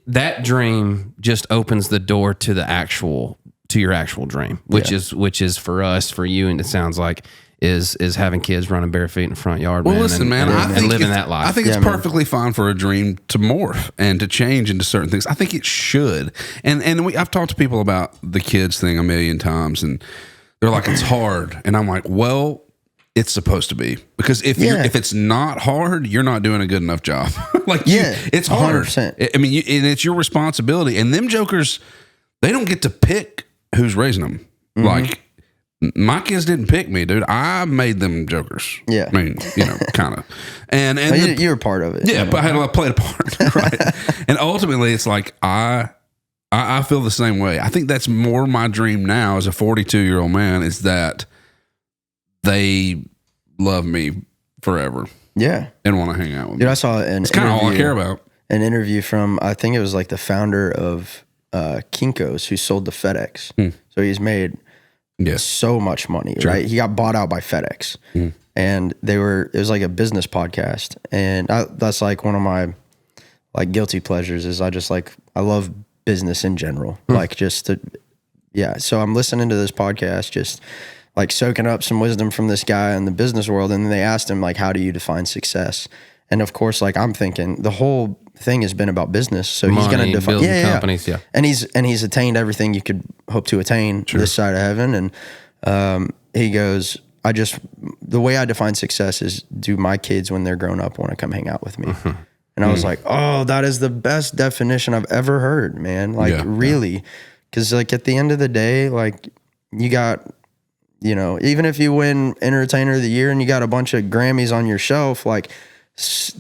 that dream just opens the door to your actual dream, which is for us, for you, and it sounds like is having kids running bare feet in the front yard. Well, man, listen, man, I think living that life. I think it's perfectly fine for a dream to morph and to change into certain things. I think it should. And I've talked to people about the kids thing a million times, and they're like, it's hard, and I'm like, well, it's supposed to be, because if it's not hard, you're not doing a good enough job. It's hard. 100%. I mean, and it's your responsibility. And them jokers, they don't get to pick who's raising them. Mm-hmm. Like, my kids didn't pick me, dude. I made them jokers. Yeah, I mean, kind of. And you were part of it. Yeah, but I had to play a part, right? And ultimately, it's like I feel the same way. I think that's more my dream now as a 42-year-old man, is that they love me forever. Yeah. And want to hang out with me. Dude, I saw it's kind of all I care about. An interview from, I think it was like the founder of Kinko's, who sold to FedEx. So he's made so much money, right? He got bought out by FedEx. And it was like a business podcast. And that's like one of my like guilty pleasures, is I love business in general. Like so I'm listening to this podcast, just like soaking up some wisdom from this guy in the business world. And then they asked him, like, how do you define success? And of course, like, I'm thinking the whole thing has been about business. So he's going to define companies. Yeah. And he's attained everything you could hope to attain this side of heaven. And he goes, the way I define success is, do my kids when they're grown up want to come hang out with me? And I was like, oh, that is the best definition I've ever heard, man. Like, really? Because like at the end of the day, like, you got, even if you win Entertainer of the Year and you got a bunch of Grammys on your shelf, like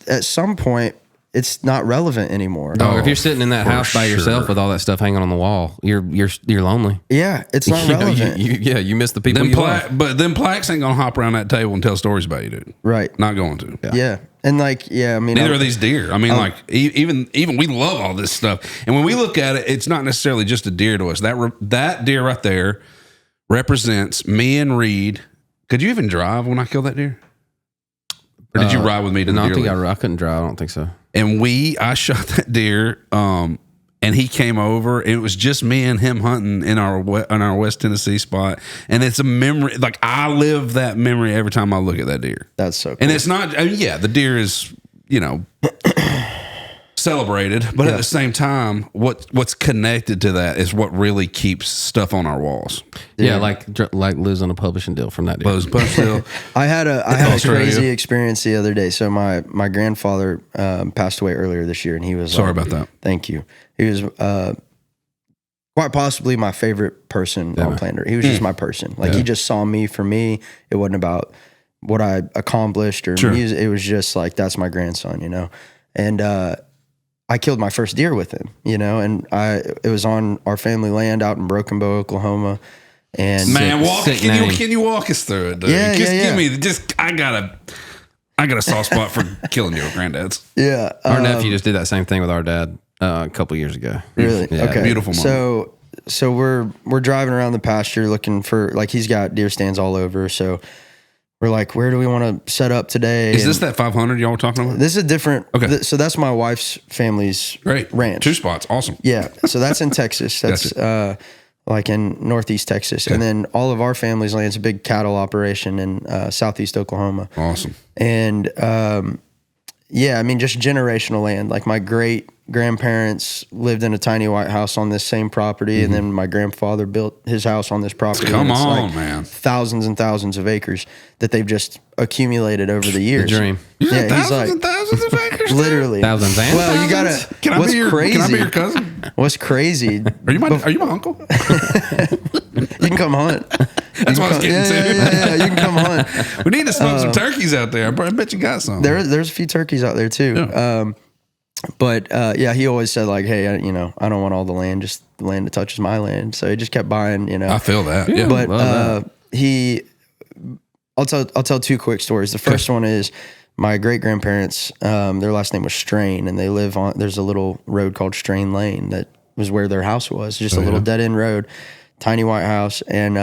at some point it's not relevant anymore. Oh, if you're sitting in that house by yourself with all that stuff hanging on the wall, you're lonely. Yeah, it's not relevant. You miss the people you love. But them plaques ain't gonna hop around that table and tell stories about you, dude. Right? Not going to. Yeah. And like, I mean, neither are these deer. I mean, like, even we love all this stuff, and when we look at it, it's not necessarily just a deer to us. That deer right there represents me and Reed. Could you even drive when I killed that deer? Or did you ride with me to the deer? I couldn't drive. I don't think so. And I shot that deer, and he came over. It was just me and him hunting in our West Tennessee spot. And it's a memory. Like, I live that memory every time I look at that deer. That's so cool. And it's not, the deer is, celebrated, but at the same time, what's connected to that is what really keeps stuff on our walls. Yeah, like losing a publishing deal from that deal. I had a crazy experience the other day. So my grandfather passed away earlier this year, and he was sorry about that. Thank you. He was quite possibly my favorite person on planet Earth. He was just my person. Like, he just saw me for me. It wasn't about what I accomplished or music. It was just like, that's my grandson, And I killed my first deer with him, and it was on our family land out in Broken Bow, Oklahoma. And man, can you walk us through it, dude? Yeah, give me I got a soft spot for killing your granddad's. Yeah. Our nephew just did that same thing with our dad a couple years ago. Really? Yeah. Okay. Beautiful moment. So we're driving around the pasture looking for, like, he's got deer stands all over. So we're like, where do we want to set up today? Is this that 500 y'all were talking about? This is different. Okay. So that's my wife's family's ranch. 2 spots. Awesome. Yeah. So that's in Texas. That's like in Northeast Texas. Okay. And then all of our family's land is a big cattle operation in Southeast Oklahoma. Awesome. And I mean, just generational land. Like, my great grandparents lived in a tiny white house on this same property, and then my grandfather built his house on this property. Come and it's on, man. Thousands and thousands of acres that they've just accumulated over the years. The dream. Yeah, thousands and thousands of acres. Literally. Thousands and Well, you thousands? gotta. Can I what's be your crazy? Can I be your cousin? What's crazy? Are you my uncle? You can come hunt. That's what I was getting to. Yeah, you can come hunt. We need to smoke some turkeys out there. I bet you got some. There's a few turkeys out there too. Yeah. But he always said like, hey, I don't want all the land, just the land that touches my land. So he just kept buying, I feel that. Yeah. But I'll tell two quick stories. The first one is my great grandparents. Their last name was Strain, and they live on. There's a little road called Strain Lane that was where their house was. Just a little dead end road, tiny white house, and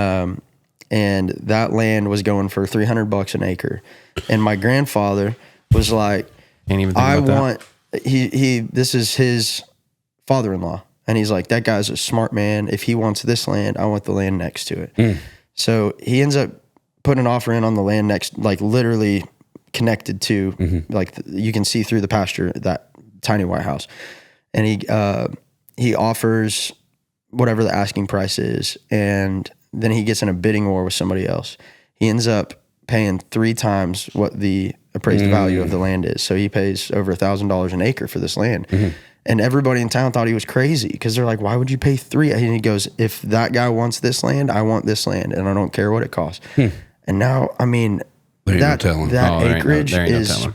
that land was going for $300 an acre. And my grandfather was like, Can't even think I about want. This is his father-in-law, and he's like, that guy's a smart man. If he wants this land, I want the land next to it. So he ends up putting an offer in on the land next, like literally connected to, like you can see through the pasture, that tiny white house. And he offers whatever the asking price is, and then he gets in a bidding war with somebody else. He ends up paying 3 times what the appraised value of the land is. So he pays over $1,000 an acre for this land. And everybody in town thought he was crazy because they're like, why would you pay 3? And he goes, if that guy wants this land, I want this land, and I don't care what it costs. And now, I mean, that acreage is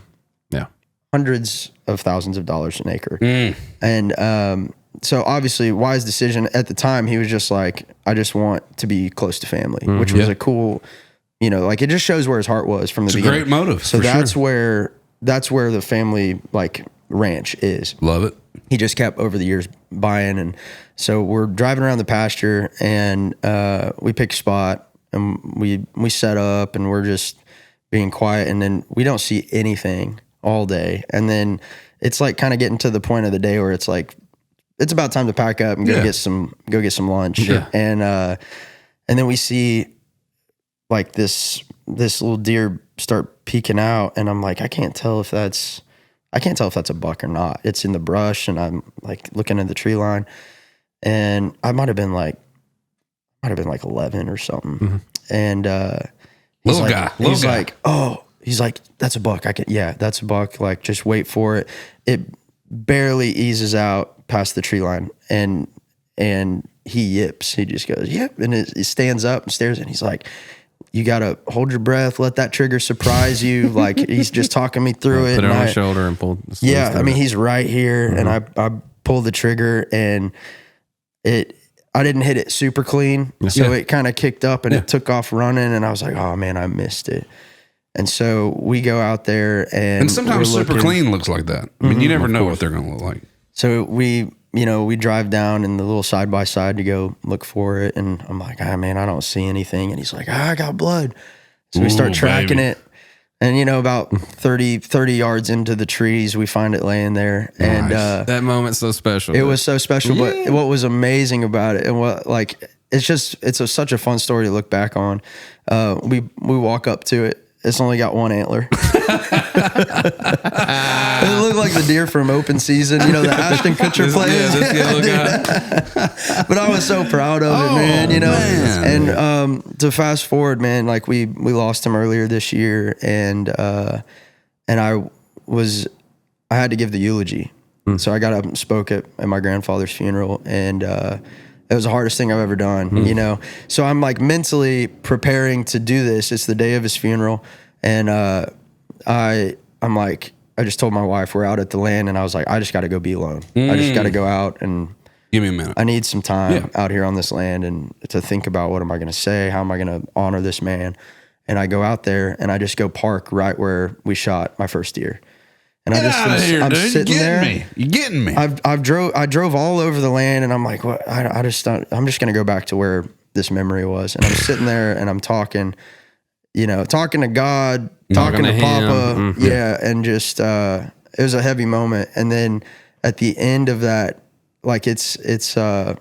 hundreds of thousands of dollars an acre. And so obviously wise decision at the time. He was just like, I just want to be close to family, which was a cool, like it just shows where his heart was from the beginning. It's a great motive. So that's where the family like ranch is. Love it. He just kept over the years buying. And so we're driving around the pasture, and we pick a spot, and we set up, and we're just being quiet. And then we don't see anything all day. And then it's like kind of getting to the point of the day where it's like, it's about time to pack up and go get some lunch. Yeah. And then we see like this little deer start peeking out, and I'm like, I can't tell if that's a buck or not. It's in the brush, and I'm like looking at the tree line, and I might have been like 11 or something. And he's like, that's a buck. That's a buck. Like, just wait for it. It barely eases out past the tree line, and he yips. He just goes, yep. And he stands up and stares, and he's like, you got to hold your breath, let that trigger surprise you. Like, he's just talking me through it. Put it on his shoulder and pull. Yeah, I mean, he's right here, and I pulled the trigger, and I didn't hit it super clean, so it kind of kicked up, and it took off running, and I was like, oh man, I missed it. And so we go out there, and sometimes super clean looks like that. I mean, you never know what they're going to look like. So we drive down in the little side by side to go look for it, and I'm like, man, I don't see anything. And he's like, I got blood. So we start tracking it, and about 30 yards into the trees, we find it laying there. Nice. And that moment's so special. It was so special. But what was amazing about it, and it's such a fun story to look back on. We walk up to it. It's only got one antler. It looked like the deer from Open Season, the Ashton Kutcher plays. But I was so proud of it, man. Man. And to fast forward, man, like we lost him earlier this year, and I had to give the eulogy. So I got up and spoke at my grandfather's funeral, and it was the hardest thing I've ever done, So I'm like mentally preparing to do this. It's the day of his funeral. And I'm like, I just told my wife we're out at the land, and I was like, I just got to go be alone. I just got to go out, and give me a minute. I need some time out here on this land, and to think about what am I going to say? How am I going to honor this man? And I go out there, and I just go park right where we shot my first deer. And I'm sitting there. You getting me? I drove all over the land, and I'm like, what? I'm just going to go back to where this memory was. And I'm sitting there, and I'm talking, talking to God, talking to Papa. Yeah. And just, it was a heavy moment. And then at the end of that, like it's again,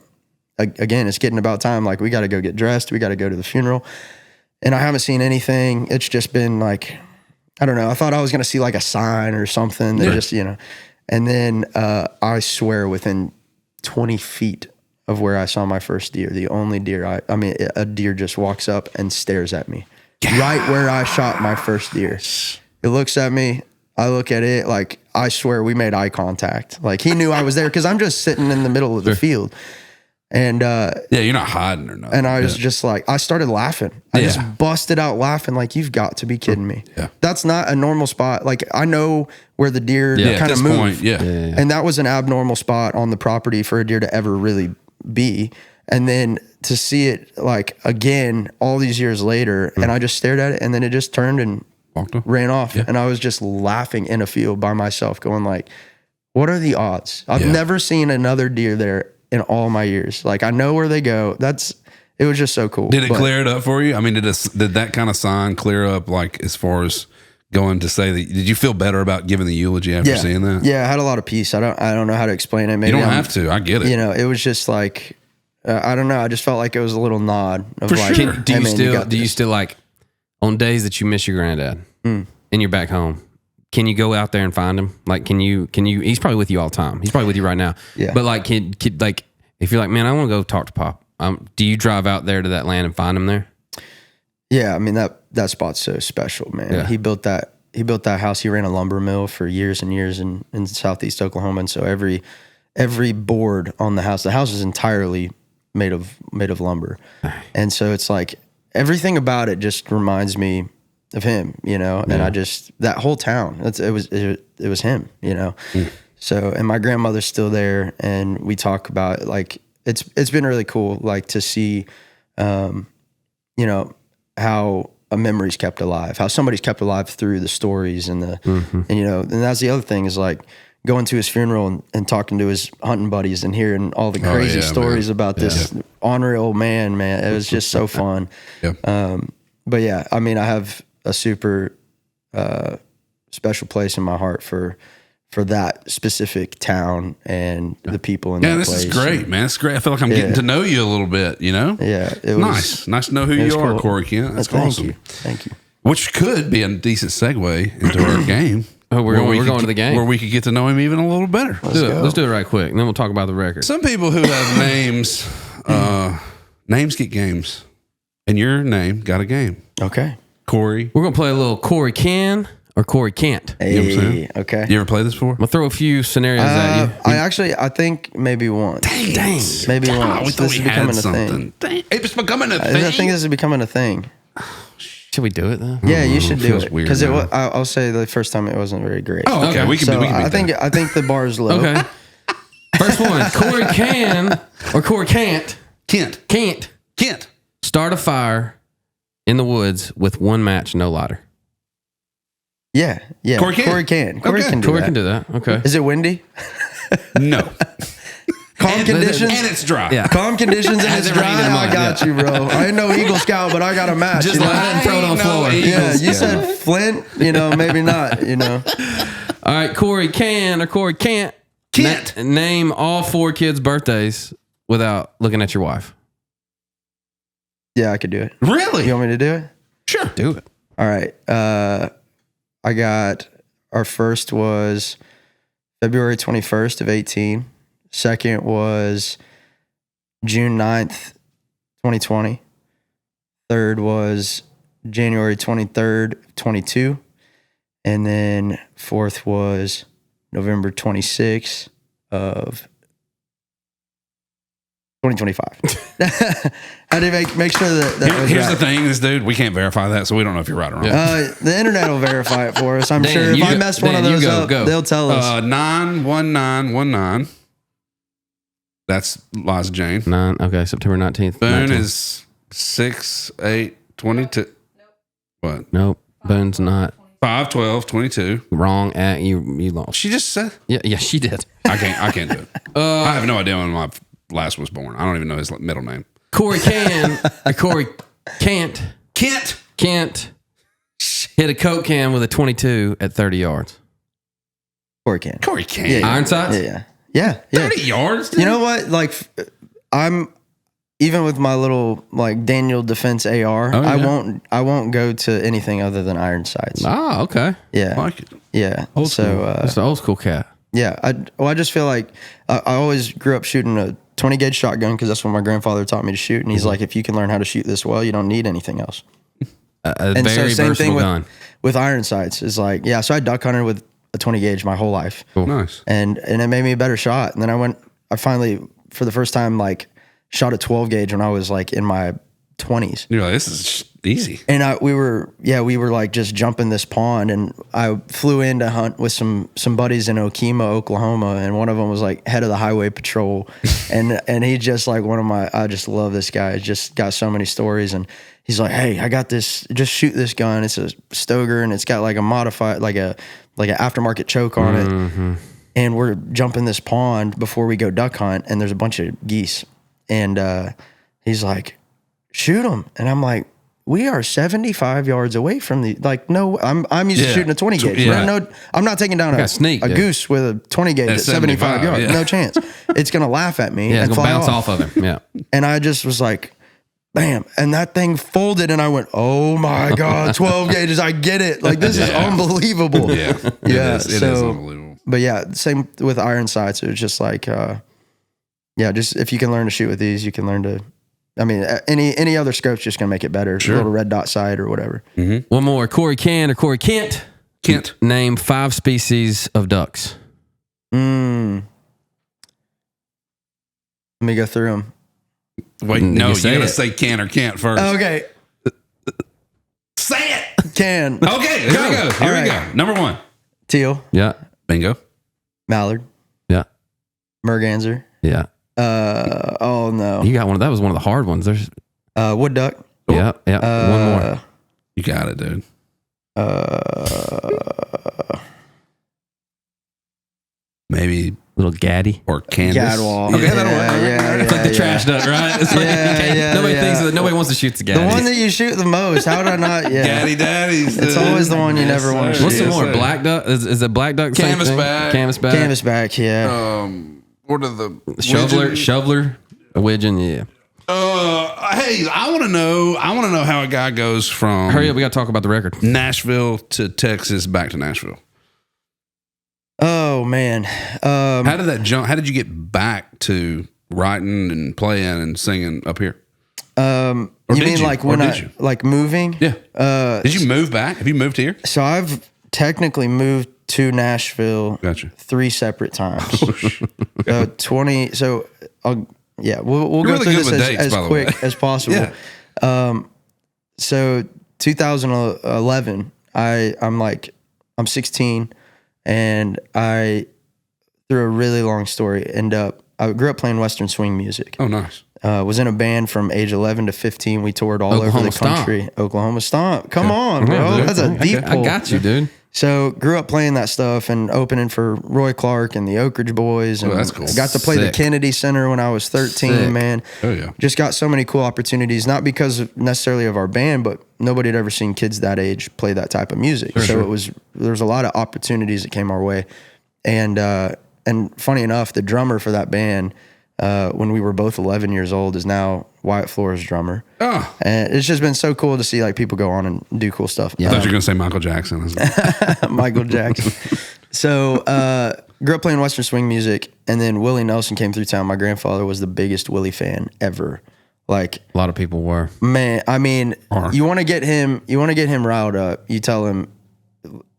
it's getting about time. Like, we got to go get dressed. We got to go to the funeral. And I haven't seen anything. It's just been like, I don't know. I thought I was going to see like a sign or something that just, And then I swear within 20 feet of where I saw my first deer, the only deer, a deer just walks up and stares at me right where I shot my first deer. It looks at me. I look at it, like, I swear we made eye contact. Like, he knew I was there because I'm just sitting in the middle of the field. And you're not hiding or nothing. And I was just like, I started laughing. I just busted out laughing like, you've got to be kidding me. Yeah. That's not a normal spot. Like, I know where the deer kind of move. Point, And that was an abnormal spot on the property for a deer to ever really be. And then to see it like again all these years later, and I just stared at it, and then it just turned and ran off. And I was just laughing in a field by myself, going like, what are the odds? I've never seen another deer there in all my years. Like, I know where they go. It was just so cool. Did it clear it up for you? I mean, did that kind of sign clear up, like, as far as going to say that? Did you feel better about giving the eulogy after seeing that? Yeah, I had a lot of peace. I don't know how to explain it. Maybe you don't have to. I get it. You know, it was just like, I don't know. I just felt like it was a little nod of for like, sure. Do you still like, on days that you miss your granddad and you're back home, can you go out there and find him? Like, can you, he's probably with you all the time. He's probably with you right now. Yeah. But like, like, if you're like, man, I want to go talk to Pop. Do you drive out there to that land and find him there? Yeah. I mean, that spot's so special, man. Yeah. He built that house. He ran a lumber mill for years and years in Southeast Oklahoma. And so every board on the house is entirely made of lumber. And so it's like, everything about it just reminds me of him, you know? And I just, that whole town, it was him, you know? So, and my grandmother's still there, and we talk about, like, it's been really cool, like, to see, you know, how a memory's kept alive, how somebody's kept alive through the stories and and, you know, and that's the other thing is, like, going to his funeral and talking to his hunting buddies and hearing all the crazy stories about this ornery old man. It was just so fun. But yeah, I mean, I have a super special place in my heart for that specific town and the people in that place. Yeah, this is great, man. It's great. I feel like I'm getting to know you a little bit, you know? Yeah. It was nice to know who you are, Corey Kent. That's awesome. Thank you. Which could be a decent segue into our game. Oh, we're going to the game. Where we could get to know him even a little better. Let's do it right quick, and then we'll talk about the record. Some people who have names, names get games. And your name got a game. Okay. Corey. We're going to play a little Corey Can or Corey Can't. Hey, you know what I'm saying? Okay. You ever played this before? I'm going to throw a few scenarios at you. I think maybe once. Dang. Maybe once. We thought this is becoming a thing. Dang. It's becoming a thing. I think this is becoming a thing. Should we do it though? Yeah, you should do it. Because I'll say the first time it wasn't very great. Oh, okay. We can I think the bar is low. Okay. First one. Corey Can or Corey Can't. Can't. Start a fire in the woods with one match, no lighter. Yeah. Corey can. Corey can do that. Okay. Is it windy? No. Calm conditions. And it's dry. Yeah. Calm conditions and it's dry. I got you, bro. I ain't no Eagle Scout, but I got a match. Just light it and throw it on the floor. Yeah, you said Flint, you know, maybe not, you know. All right, Corey Can or Corey Can't. Name all 4 kids' birthdays without looking at your wife. Yeah, I could do it. Really? You want me to do it? Sure. Do it. All right. I got, our first was February 21st of 18. Second was June 9th, 2020. Third was January 23rd, 22. And then fourth was November 26th of 2025. I did make sure that here's the thing, dude, we can't verify that, so we don't know if you're right or wrong. The internet will verify it for us. I'm sure if I mess one of those up, they'll tell us. 91919. That's Liza Jane. 9. Okay, September 19th. Boone is 6/8/22. What? Nope. Boone's not. 5/12/22. Wrong. You lost. She just said. Yeah, she did. I can't do it. I have no idea when my last was born. I don't even know his middle name. Corey Can or Corey Can't. Can't hit a Coke can with a 22 at 30 yards. Corey can. Yeah. Iron sights? Yeah. 30 yards? Dude? You know what? Like, I'm even with my little like Daniel Defense AR. I won't go to anything other than iron sights. Ah, okay. Yeah. I like it. Yeah. Old school. It's an old school cat. Yeah. I just feel like I always grew up shooting a 20 gauge shotgun because that's what my grandfather taught me to shoot. And he's like, if you can learn how to shoot this well, you don't need anything else. And very so same versatile thing gun. with iron sights is like, yeah. So I duck hunted with a 20 gauge my whole life. Cool. Nice. And it made me a better shot. And then I finally, for the first time, like shot a 12 gauge when I was like in my 20s. You're like, this is easy. And we were like just jumping this pond, and I flew in to hunt with some buddies in Okemah, Oklahoma, and one of them was like head of the highway patrol, and he just like I just love this guy. He's just got so many stories, and he's like, hey, I got this, just shoot this gun. It's a Stoger, and it's got like a modified, like an aftermarket choke on it, and we're jumping this pond before we go duck hunt, and there's a bunch of geese, and he's like, shoot them, and I'm like, we are 75 yards away from the, like, no, I'm used to shooting a 20 gauge. Yeah. No, I'm not taking down a goose with a 20 gauge at 75 yards. Yeah. No chance. It's going to laugh at me Yeah, and it's going to fly bounce off of him. Yeah. And I just was like, bam. And that thing folded, and I went, oh my God, 12 gauges. I get it. Like, this is unbelievable. Yeah. Yeah. It is unbelievable. But yeah, same with iron sights. It was just like, just if you can learn to shoot with these, you can learn to, I mean, any other scope's just going to make it better. Sure. A little red dot sight or whatever. Mm-hmm. One more. Corey Can or Corey Kent. Kent. Name 5 species of ducks. Let me go through them. Wait, no, you got to say can or can't first. Okay. Say it. Can. Okay, here we go. Here we go. Number 1. Teal. Yeah. Bingo. Mallard. Yeah. Merganser. Yeah. Oh no. You got one. That was one of the hard ones. There's. Wood duck. Yeah. Yeah. One more. You got it, dude. Maybe Little gaddy. or canvas. Gadwall. Okay, that'll work. It's like the trash duck, right? It's like nobody thinks that. Nobody wants to shoot the gaddy. The one that you shoot the most. How did I not? Yeah. Gaddy daddies. It's always the one you never want to shoot. What's some more? Black duck? Is it black duck? the same thing? Canvasback. Canvasback. Canvasback. Yeah. What are the Shoveler. A widgeon. Yeah. Hey, I want to know how a guy goes from Hurry up. We got to talk about the record. Nashville to Texas back to Nashville. Oh man. How did that jump? How did you get back to writing and playing and singing up here? You mean like when like moving? Yeah. Did you move back? Have you moved here? So I've technically moved to Nashville. Gotcha. 3 separate times. We'll go really through good this with dates, as by the quick way. as possible. Yeah. So 2011, I'm 16, and through a really long story, I grew up playing Western swing music. Oh, nice. Was in a band from age 11 to 15. We toured all Oklahoma over the country. Stomp. Oklahoma Stomp. Come on, bro. Yeah, dude. That's a deep pull. I got you, dude. So grew up playing that stuff and opening for Roy Clark and the Oak Ridge Boys. And that's cool. I got to play the Sick. Kennedy Center when I was 13, Sick. man. Oh, yeah. Just got so many cool opportunities, not because necessarily of our band, but nobody had ever seen kids that age play that type of music. There was a lot of opportunities that came our way. And funny enough, the drummer for that band, when we were both 11 years old, is now Wyatt Flores' drummer. Oh. And it's just been so cool to see like people go on and do cool stuff. I thought you were going to say Michael Jackson. Michael Jackson. So grew up playing Western swing music, and then Willie Nelson came through town. My grandfather was the biggest Willie fan ever. Like, A lot of people were. man, I mean, you want to get him riled up. You tell him,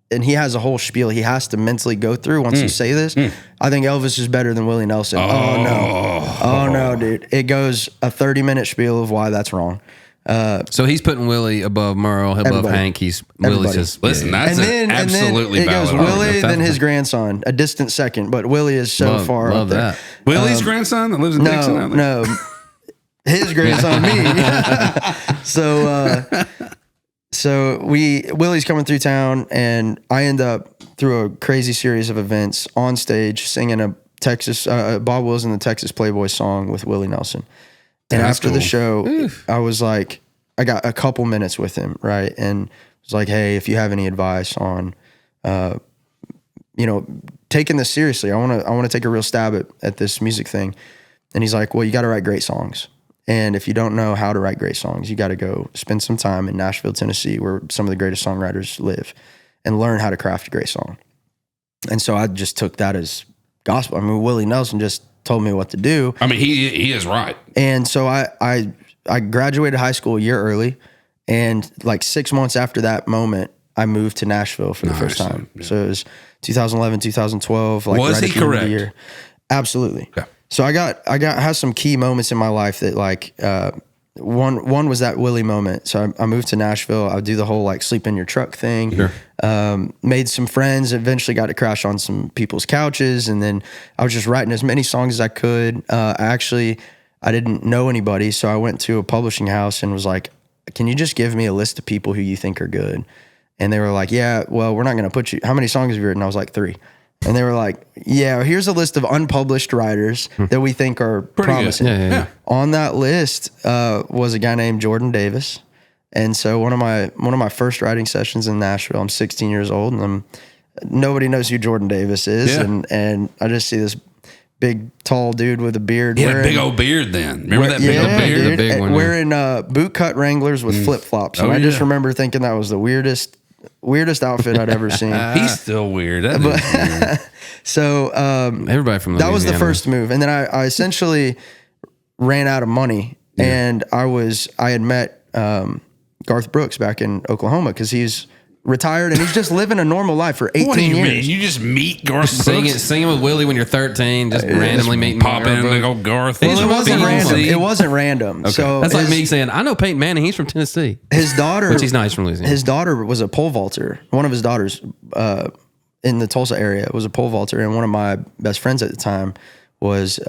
and he has a whole spiel he has to mentally go through once you say this. I think Elvis is better than Willie Nelson. Oh no, dude. It goes a 30-minute spiel of why that's wrong. So he's putting Willie above Merle, above Everybody. Hank. Willie's just Listen, that's absolutely and then it goes valid. Willie, argument. then his grandson, a distant second, but Willie is so far up love there. that. Willie's grandson that lives in Dixon? out there? No, his grandson, me. So Willie's coming through town, and I end up through a crazy series of events on stage singing a Texas Bob Wills and the Texas Playboy song with Willie Nelson. And That's after cool. the show, I was like, I got a couple minutes with him, right? And was like, hey, if you have any advice on, taking this seriously, I want to take a real stab at this music thing. And he's like, well, you got to write great songs. And if you don't know how to write great songs, you got to go spend some time in Nashville, Tennessee, where some of the greatest songwriters live, and learn how to craft a great song. And so I just took that as gospel. I mean, Willie Nelson just told me what to do. I mean, he is right. And so I graduated high school a year early, and like 6 months after that moment, I moved to Nashville for the first time. Yeah. So it was 2011, 2012. Like was right he at the end of the correct? year. Absolutely. Okay. So I have some key moments in my life that like one was that Willie moment. So I moved to Nashville. I would do the whole like sleep in your truck thing. Sure. Made some friends. Eventually got to crash on some people's couches, and then I was just writing as many songs as I could. I didn't know anybody, so I went to a publishing house and was like, "Can you just give me a list of people who you think are good?" And they were like, "Yeah, well, we're not going to put you. How many songs have you written?" I was like, 3. And they were like, "Yeah, here's a list of unpublished writers that we think are promising." Yeah. On that list was a guy named Jordan Davis. And so one of my first writing sessions in Nashville, I'm 16 years old, and nobody knows who Jordan Davis is. Yeah. And I just see this big, tall dude with a beard. He had a big old beard then. Remember that big old beard? Dude, The big one, wearing bootcut Wranglers with flip-flops. And I just remember thinking that was the weirdest outfit I'd ever seen. He's still weird. That is weird. So Everybody from that was the Louisiana. first move. And then I essentially ran out of money, and I had met Garth Brooks back in Oklahoma because he's retired and he's just living a normal life for 18 What do you years. mean? You just meet Garth Brooks? Singing with Willie when you're 13, just randomly meeting Pop in Garth and Brooks. go Garth. Well, it wasn't Beat random. him. It wasn't random. So That's like me saying, I know Peyton Manning. He's from Tennessee. his daughter, Which he's not. He's from Louisiana. his daughter was a pole vaulter. One of his daughters in the Tulsa area was a pole vaulter, and one of my best friends at the time was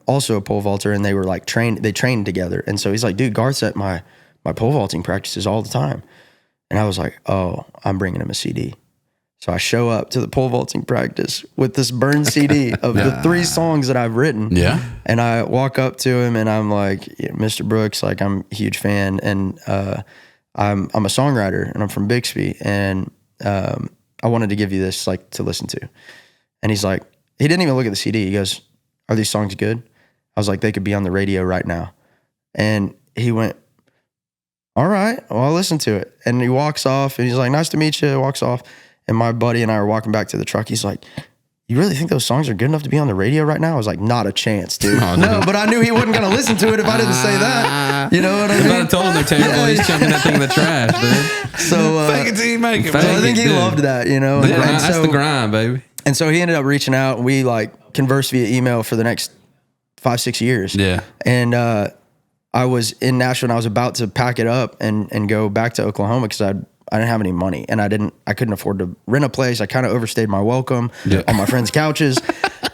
also a pole vaulter, and they were like they trained together. And so he's like, "Dude, Garth's at my pole vaulting practices all the time." And I was like, "Oh, I'm bringing him a CD." So I show up to the pole vaulting practice with this burned CD of the 3 songs that I've written. Yeah. And I walk up to him and I'm like, "Mr. Brooks, like I'm a huge fan, and I'm a songwriter, and I'm from Bixby, and I wanted to give you this like to listen to." And he's like, he didn't even look at the CD. He goes, "Are these songs good?" I was like, "They could be on the radio right now." And he went, "All right, well, I'll listen to it." And he walks off, and he's like, "Nice to meet you." Walks off, and my buddy and I are walking back to the truck. He's like, "You really think those songs are good enough to be on the radio right now?" I was like, "Not a chance, dude." No, but I knew he wasn't going to listen to it if I didn't say that. You know what I mean? If I'd have told him they're terrible, he's chucking that thing in the trash, dude. So, Fake it till you make it. Fake bro. I think he dude. loved that, you know. Yeah, And that's so- the grind, baby. And so he ended up reaching out, and we like conversed via email for the next 5-6 years. Yeah. And I was in Nashville, and I was about to pack it up and go back to Oklahoma because I didn't have any money, and I couldn't afford to rent a place. I kind of overstayed my welcome on my friends' couches,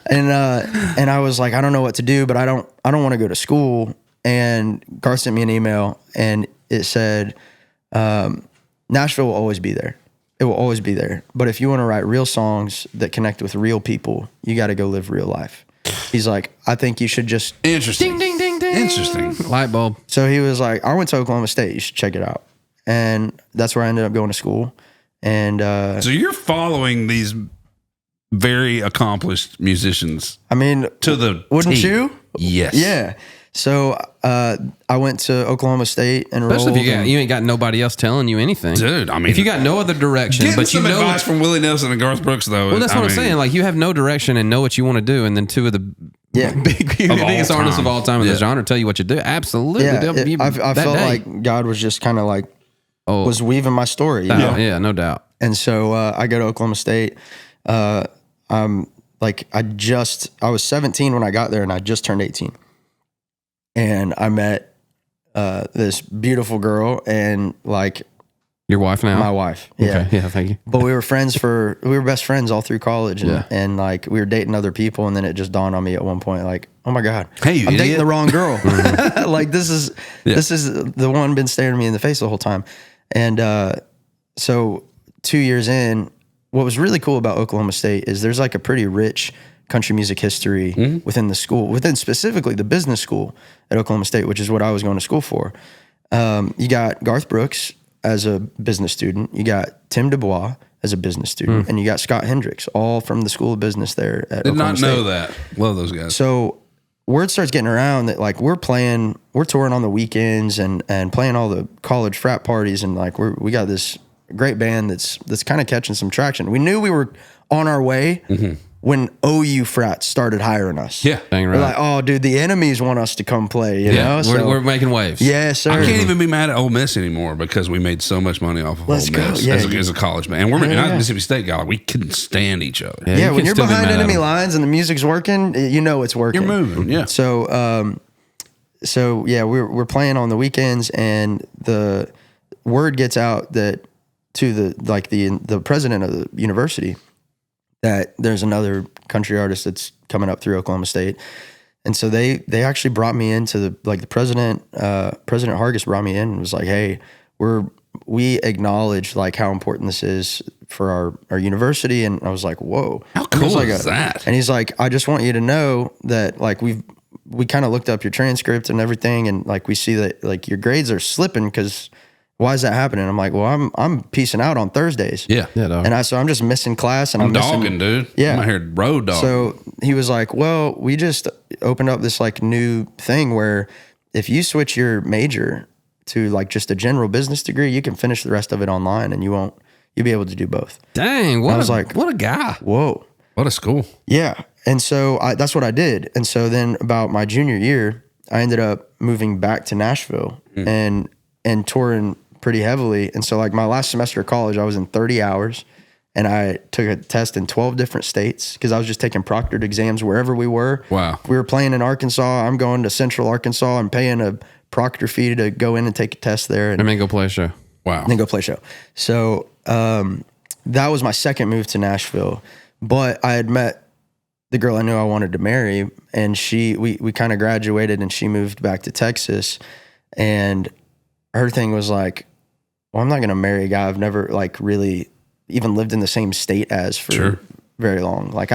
and I was like, I don't know what to do, but I don't want to go to school. And Garth sent me an email, and it said, "Nashville will always be there. It will always be there. But if you want to write real songs that connect with real people, you got to go live real life." He's like, "I think you should just..." Interesting. Ding, ding, ding. Interesting. Light bulb. So he was like, "I went to Oklahoma State. You should check it out." And that's where I ended up going to school. And So you're following these very accomplished musicians I mean, to the wouldn't T. you? Yes. Yeah. So I went to Oklahoma State and Especially if you ain't got nobody else telling you anything. Dude, I mean, if you got no other direction, getting but you some know advice from Willie Nelson and Garth Brooks, though. well, that's what I'm saying. Like you have no direction and know what you want to do, and then 2 of the biggest all artists time. of all time in Yeah. the genre tell you what you do. Absolutely. Yeah, They'll- you- I that felt day. like God was just kind of like was weaving my story. You know? yeah, no doubt. And so I go to Oklahoma State. I'm like, I was 17 when I got there, and I just turned 18. And I met this beautiful girl, and like Your wife now? my wife. Yeah. Okay. Yeah, thank you. But we were best friends all through college, and, Yeah. and like we were dating other people, and then it just dawned on me at one point, like, oh my God, Hey, you I'm dating idiot. the wrong girl. Like this is the one been staring me in the face the whole time. And so 2 years in, what was really cool about Oklahoma State is there's like a pretty rich country music history within the school, within specifically the business school at Oklahoma State, which is what I was going to school for. You got Garth Brooks as a business student. You got Tim DuBois as a business student, and you got Scott Hendricks, all from the School of Business there at Did Oklahoma not State. know that. Love those guys. So word starts getting around that like we're touring on the weekends and playing all the college frat parties, and like we got this great band that's kind of catching some traction. We knew we were on our way when OU frats started hiring us. Yeah. Dang We're right. like, oh, dude, the enemies want us to come play, you Yeah, know? we're making waves. Yeah, sir. I can't even be mad at Ole Miss anymore because we made so much money off of Let's Ole go. Miss Yeah, as a college band. And we're not a Mississippi State guy. Like, we couldn't stand each other. Yeah, you when can you're still be behind mad at enemy them. lines and the music's working, you know it's working. You're moving, yeah. So yeah, we're playing on the weekends, and the word gets out that to the president of the university that there's another country artist that's coming up through Oklahoma State, and so they actually brought me into the president Hargis brought me in and was like, hey, we acknowledge like how important this is for our university, and I was like, whoa, How cool like is that? And he's like, I just want you to know that like we kind of looked up your transcript and everything, and like we see that like your grades are slipping because why is that happening? I'm like, well, I'm peacing out on Thursdays. Yeah. dog. And so I'm just missing class, and I'm dogging, missing, dude. Yeah. I'm out here road dogging. So he was like, well, we just opened up this like new thing where if you switch your major to like just a general business degree, you can finish the rest of it online, and you'll be able to do both. Dang, I was like, what a guy. Whoa. What a school. Yeah. And so that's what I did. And so then about my junior year, I ended up moving back to Nashville and touring pretty heavily. And so like my last semester of college, I was in 30 hours, and I took a test in 12 different states because I was just taking proctored exams wherever we were. Wow. If we were playing in Arkansas, I'm going to Central Arkansas and paying a proctor fee to go in and take a test there. And I mean, go play a show. Wow. then go play a show. So that was my second move to Nashville. But I had met the girl I knew I wanted to marry, and we kind of graduated, and she moved back to Texas. And her thing was like, well, I'm not going to marry a guy I've never like really even lived in the same state as for very long. Like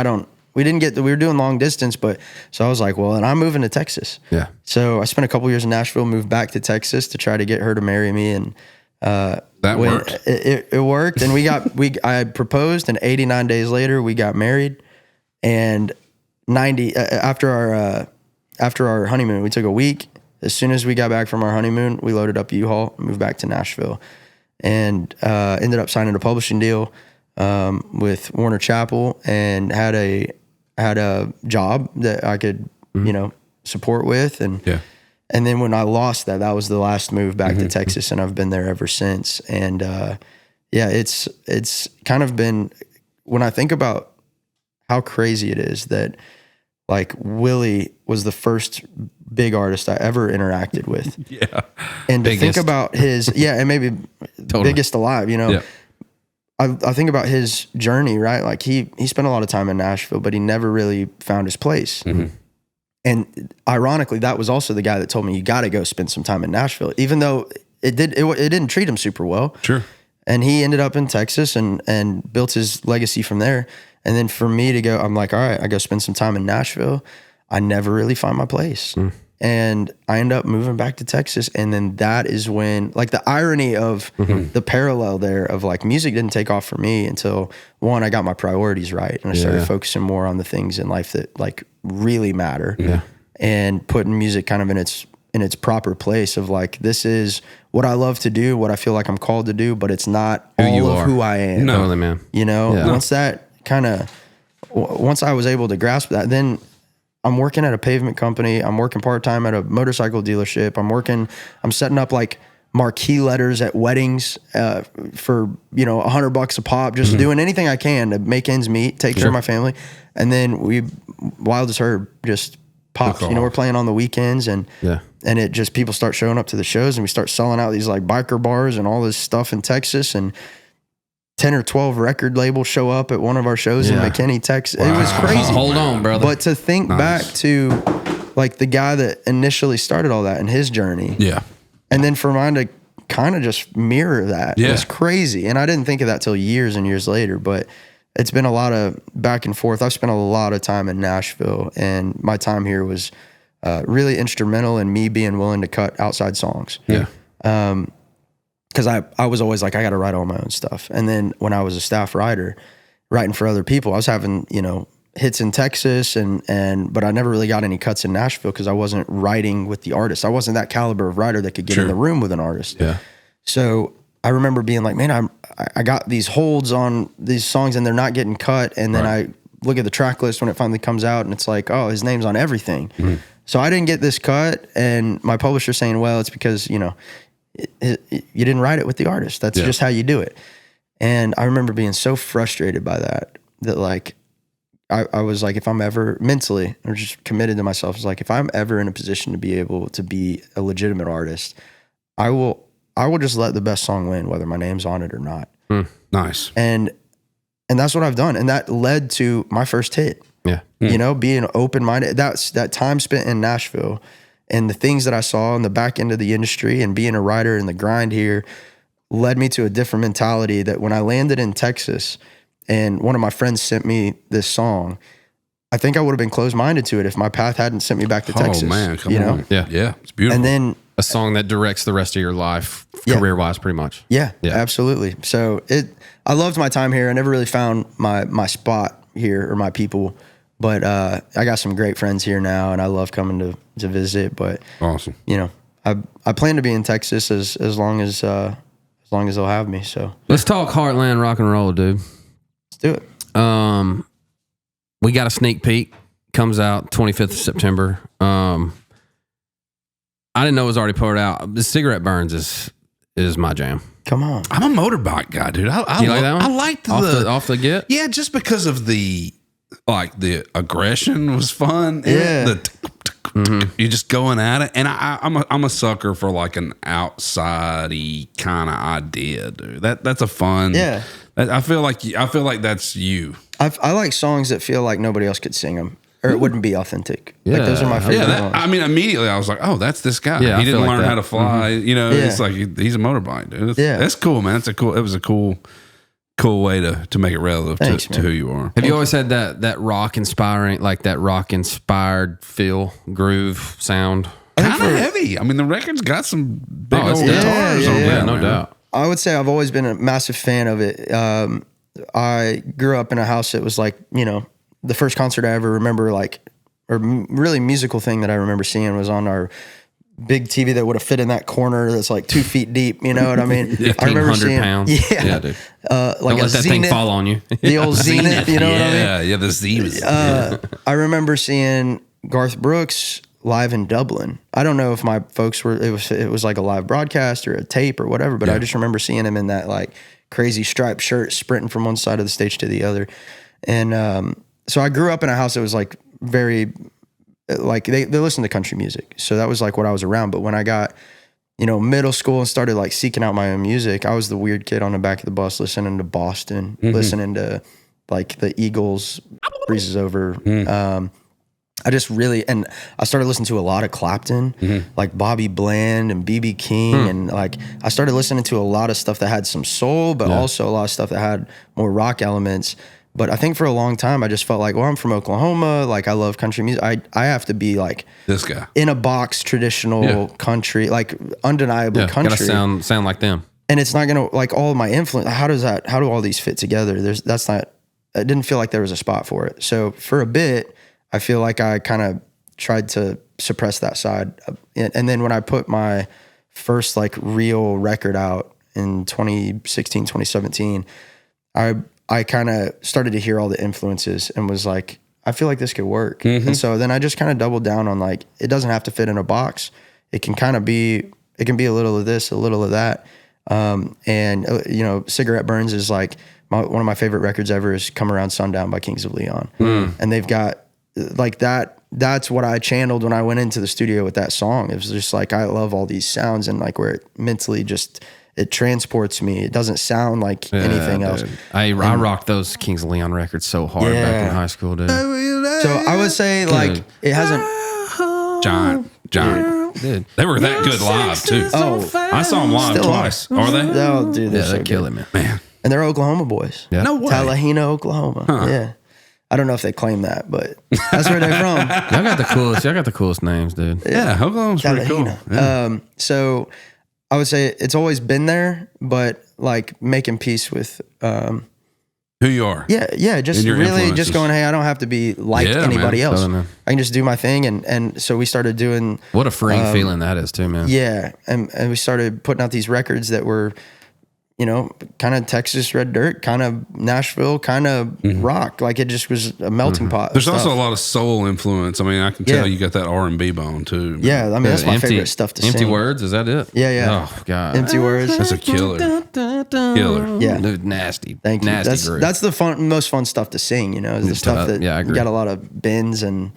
we were doing long distance, but so I was like, well, and I'm moving to Texas. Yeah. So I spent a couple years in Nashville, moved back to Texas to try to get her to marry me. And That worked. It worked. And I proposed, and 89 days later we got married. And 90 after our honeymoon, we took a week. As soon as we got back from our honeymoon, we loaded up a U-Haul, moved back to Nashville, and ended up signing a publishing deal with Warner Chappell, and had a job that I could support with, and then when I lost that was the last move back to Texas, and I've been there ever since. And it's kind of been, when I think about how crazy it is that like Willie was the first big artist I ever interacted with. Yeah. And to Biggest. think about his, and maybe biggest alive, Yeah. I think about his journey, right? Like he spent a lot of time in Nashville, but he never really found his place. And ironically, that was also the guy that told me, you got to go spend some time in Nashville, even though it didn't treat him super well. Sure. And he ended up in Texas and built his legacy from there. And then for me to go, I'm like, all right, I go spend some time in Nashville. I never really find my place. And I end up moving back to Texas. And then that is when, like, the irony of the parallel there of like music didn't take off for me until one, I got my priorities right. And I started focusing more on the things in life that like really matter. And putting music kind of in its proper place of like, this is what I love to do, what I feel like I'm called to do, but it's not all of who I am. No. Totally, man. You know, Yeah. once I was able to grasp that, then I'm working at a pavement company. I'm working part-time at a motorcycle dealership. I'm setting up like marquee letters at weddings for, $100 a pop, just doing anything I can to make ends meet, take care of my family. And then Wild as Herb just pops. We're playing on the weekends, and it just, people start showing up to the shows, and we start selling out these like biker bars and all this stuff in Texas, and 10 or 12 record labels show up at one of our shows in McKinney, Texas. Wow. It was crazy. Hold on, brother. But to think back to like the guy that initially started all that and his journey. Yeah. And then for mine to kind of just mirror that. Yeah. It was crazy. And I didn't think of that till years and years later, but it's been a lot of back and forth. I've spent a lot of time in Nashville, and my time here was really instrumental in me being willing to cut outside songs. Yeah. Because I was always like, I got to write all my own stuff. And then when I was a staff writer, writing for other people, I was having, hits in Texas, but I never really got any cuts in Nashville because I wasn't writing with the artist. I wasn't that caliber of writer that could get in the room with an artist. Yeah. So I remember being like, man, I got these holds on these songs and they're not getting cut. And then I look at the track list when it finally comes out and it's like, oh, his name's on everything. Mm-hmm. So I didn't get this cut, and my publisher saying, well, it's because, you know, you didn't write it with the artist. That's just how you do it. And I remember being so frustrated by that like, I was like, if I'm ever mentally or just committed to myself, it's like, if I'm ever in a position to be able to be a legitimate artist, I will just let the best song win, whether my name's on it or not. Nice. And that's what I've done. And that led to my first hit. Yeah. You know, being open-minded. That's that time spent in Nashville and the things that I saw in the back end of the industry and being a writer and the grind here led me to a different mentality that when I landed in Texas and one of my friends sent me this song, I think I would have been closed-minded to it if my path hadn't sent me back to Texas. Oh, man. Come on. on. Yeah. It's beautiful. And then A song that directs the rest of your life, career-wise, pretty much. Yeah, absolutely. So I loved my time here. I never really found my spot here or my people. But I got some great friends here now, and I love coming to visit. But awesome, you know, I plan to be in Texas as long as they'll have me. So let's talk Heartland Rock and Roll, dude. Let's do it. We got a sneak peek. Comes out 25th of September. I didn't know it was already put out. The Cigarette Burns is my jam. Come on, I'm a motorbike guy, dude. I like that one? I like off the get. Yeah, just because of the aggression was fun. Yeah. You're just going at it. And I'm a sucker for like an outside-y kind of idea, dude. That's a fun. Yeah. I feel like that's you. I like songs that feel like nobody else could sing them, or it wouldn't be authentic. Yeah. Like those are my favorite ones. I mean, immediately I was like, oh, that's this guy. Yeah, he didn't learn how to fly. Mm-hmm. You know, it's like he's a motorbike, dude. That's cool, man. It was a cool way to make it relative to who you are. Have you always had that rock inspiring, like that rock inspired feel, groove, sound? Kind of heavy. I mean, the record's got some big old guitars on there. No doubt. I would say I've always been a massive fan of it. I grew up in a house that was like, you know, the first concert I ever remember, really musical thing that I remember seeing was on our big TV that would have fit in that corner that's like 2 feet deep. You know what I mean? I remember seeing, pounds. Yeah, dude. Like don't let that thing fall on you. The old Zenith, you know what I mean? Yeah, the Z. I remember seeing Garth Brooks live in Dublin. I don't know if my folks were, it was like a live broadcast or a tape or whatever, but I just remember seeing him in that like crazy striped shirt sprinting from one side of the stage to the other. And so I grew up in a house that was like very, like they listened to country music. So that was like what I was around. But when I got, you know, middle school and started like seeking out my own music, I was the weird kid on the back of the bus listening to Boston, listening to like the Eagles, Breezes Over. I just really, and I started listening to a lot of Clapton, like Bobby Bland and B.B. King. And like, I started listening to a lot of stuff that had some soul, but also a lot of stuff that had more rock elements. But I think for a long time, I just felt like, well, I'm from Oklahoma. Like, I love country music. I have to be like this guy in a box, traditional country, like undeniably country. Gotta sound like them. And it's not gonna, like, all of my influence. How do all these fit together? It didn't feel like there was a spot for it. So for a bit, I feel like I kind of tried to suppress that side. And then when I put my first like real record out in 2016, 2017, I kind of started to hear all the influences and was like, I feel like this could work. And so then I just kind of doubled down on like, it doesn't have to fit in a box. It can be a little of this, a little of that. And you know, Cigarette Burns is like one of my favorite records ever is Come Around Sundown by Kings of Leon. And they've got like that's what I channeled when I went into the studio with that song. It was just like, I love all these sounds and like where it mentally just, it transports me. It doesn't sound like anything else. I rocked those Kings of Leon records so hard back in high school, dude. So I would say like it hasn't. John. Dude. They were that good live too. Oh, I saw them live twice. Are they? Oh, dude, they're so they kill it, man. And they're Oklahoma boys. Yeah. No way. Talahena, Oklahoma. Yeah. I don't know if they claim that, but that's where they're from. Y'all got the coolest names, dude. Yeah, Oklahoma's pretty cool. Yeah. So I would say it's always been there, but like making peace with who you are. Yeah, just your really influences. just going, hey, I don't have to be like anybody else. Totally, man. I can just do my thing, and so we started doing. What a freeing feeling that is too, man. Yeah, and we started putting out these records that were kind of Texas red dirt, kind of Nashville, kind of rock. Like it just was a melting pot. There's also a lot of soul influence. I mean, I can tell you got that R&B bone too. Yeah, I mean that's my favorite stuff to sing. Empty Words, is that it? Yeah. Oh God, Empty Words. That's a killer. Killer. Yeah, dude, nasty. Thank you. Nasty. That's the most fun stuff to sing. Is the stuff that you got a lot of bends and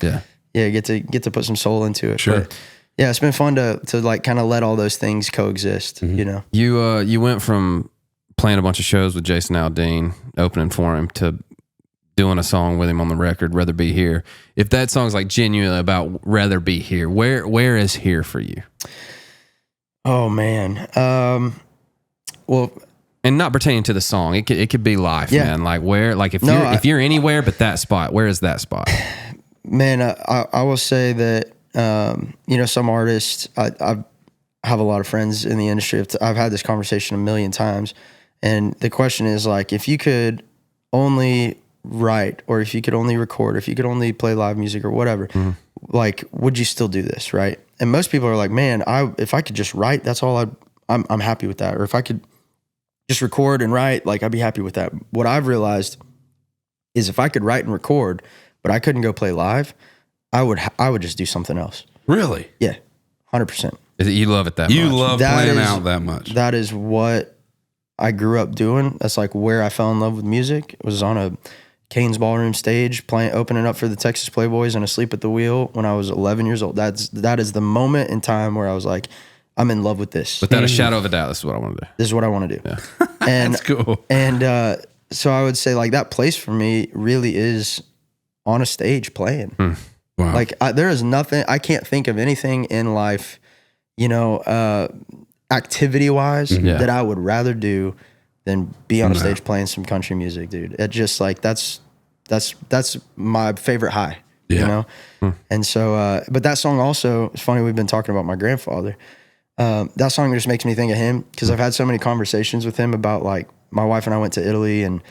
get to put some soul into it. Sure. But, yeah, it's been fun to like kind of let all those things coexist. You went from playing a bunch of shows with Jason Aldean, opening for him, to doing a song with him on the record, Rather Be Here. If that song's like genuinely about Rather Be Here, where is here for you? Oh man. Well, and not pertaining to the song, it could be life, man. Like where, like if you're anywhere but that spot, where is that spot? Man, I will say that some artists, I have a lot of friends in the industry. I've had this conversation a million times. And the question is like, if you could only write, or if you could only record, or if you could only play live music or whatever, like, would you still do this? Right. And most people are like, man, if I could just write, that's all I'm happy with that. Or if I could just record and write, like I'd be happy with that. What I've realized is if I could write and record, but I couldn't go play live, I would just do something else. Really? Yeah. 100%. You love it that much. You love playing out that much. That is what I grew up doing. That's like where I fell in love with music. It was on a Kane's Ballroom stage, opening up for the Texas Playboys and Asleep at the Wheel when I was 11 years old. That is the moment in time where I was like, I'm in love with this. Without a shadow of a doubt, this is what I want to do. This is what I want to do. Yeah. And, that's cool. And so I would say like that place for me really is on a stage playing. Wow. Like there is nothing, I can't think of anything in life, activity wise that I would rather do than be on a stage playing some country music, dude. It just like, that's my favorite high, And so, but that song also, it's funny, we've been talking about my grandfather. That song just makes me think of him because I've had so many conversations with him about like, my wife and I went to Italy and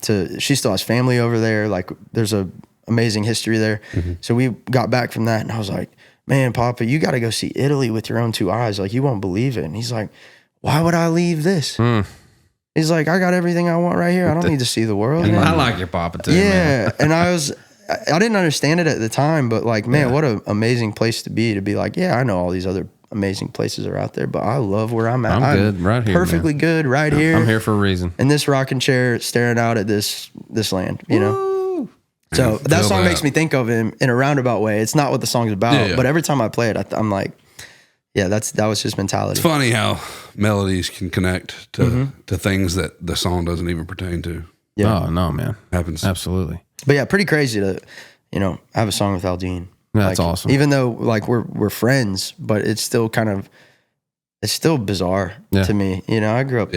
she still has family over there. Like there's a amazing history there. So we got back from that and I was like, man, Papa, you got to go see Italy with your own two eyes. Like you won't believe it. And he's like, why would I leave this? He's like, I got everything I want right here. I don't need to see the world. I like your Papa too. Yeah. And I didn't understand it at the time, but like, man, what an amazing place to be like, yeah, I know all these other amazing places are out there, but I love where I'm at. I'm good right here. Perfectly good right here. I'm here for a reason. In this rocking chair, staring out at this land, So that song makes me think of him in a roundabout way. It's not what the song's about, but every time I play it, I'm like, yeah, that was his mentality. It's funny how melodies can connect to things that the song doesn't even pertain to. Yeah. Oh no, man, happens absolutely. But yeah, pretty crazy to have a song with Aldean. Yeah, that's awesome. Even though like we're friends, but it's still bizarre to me. I grew up,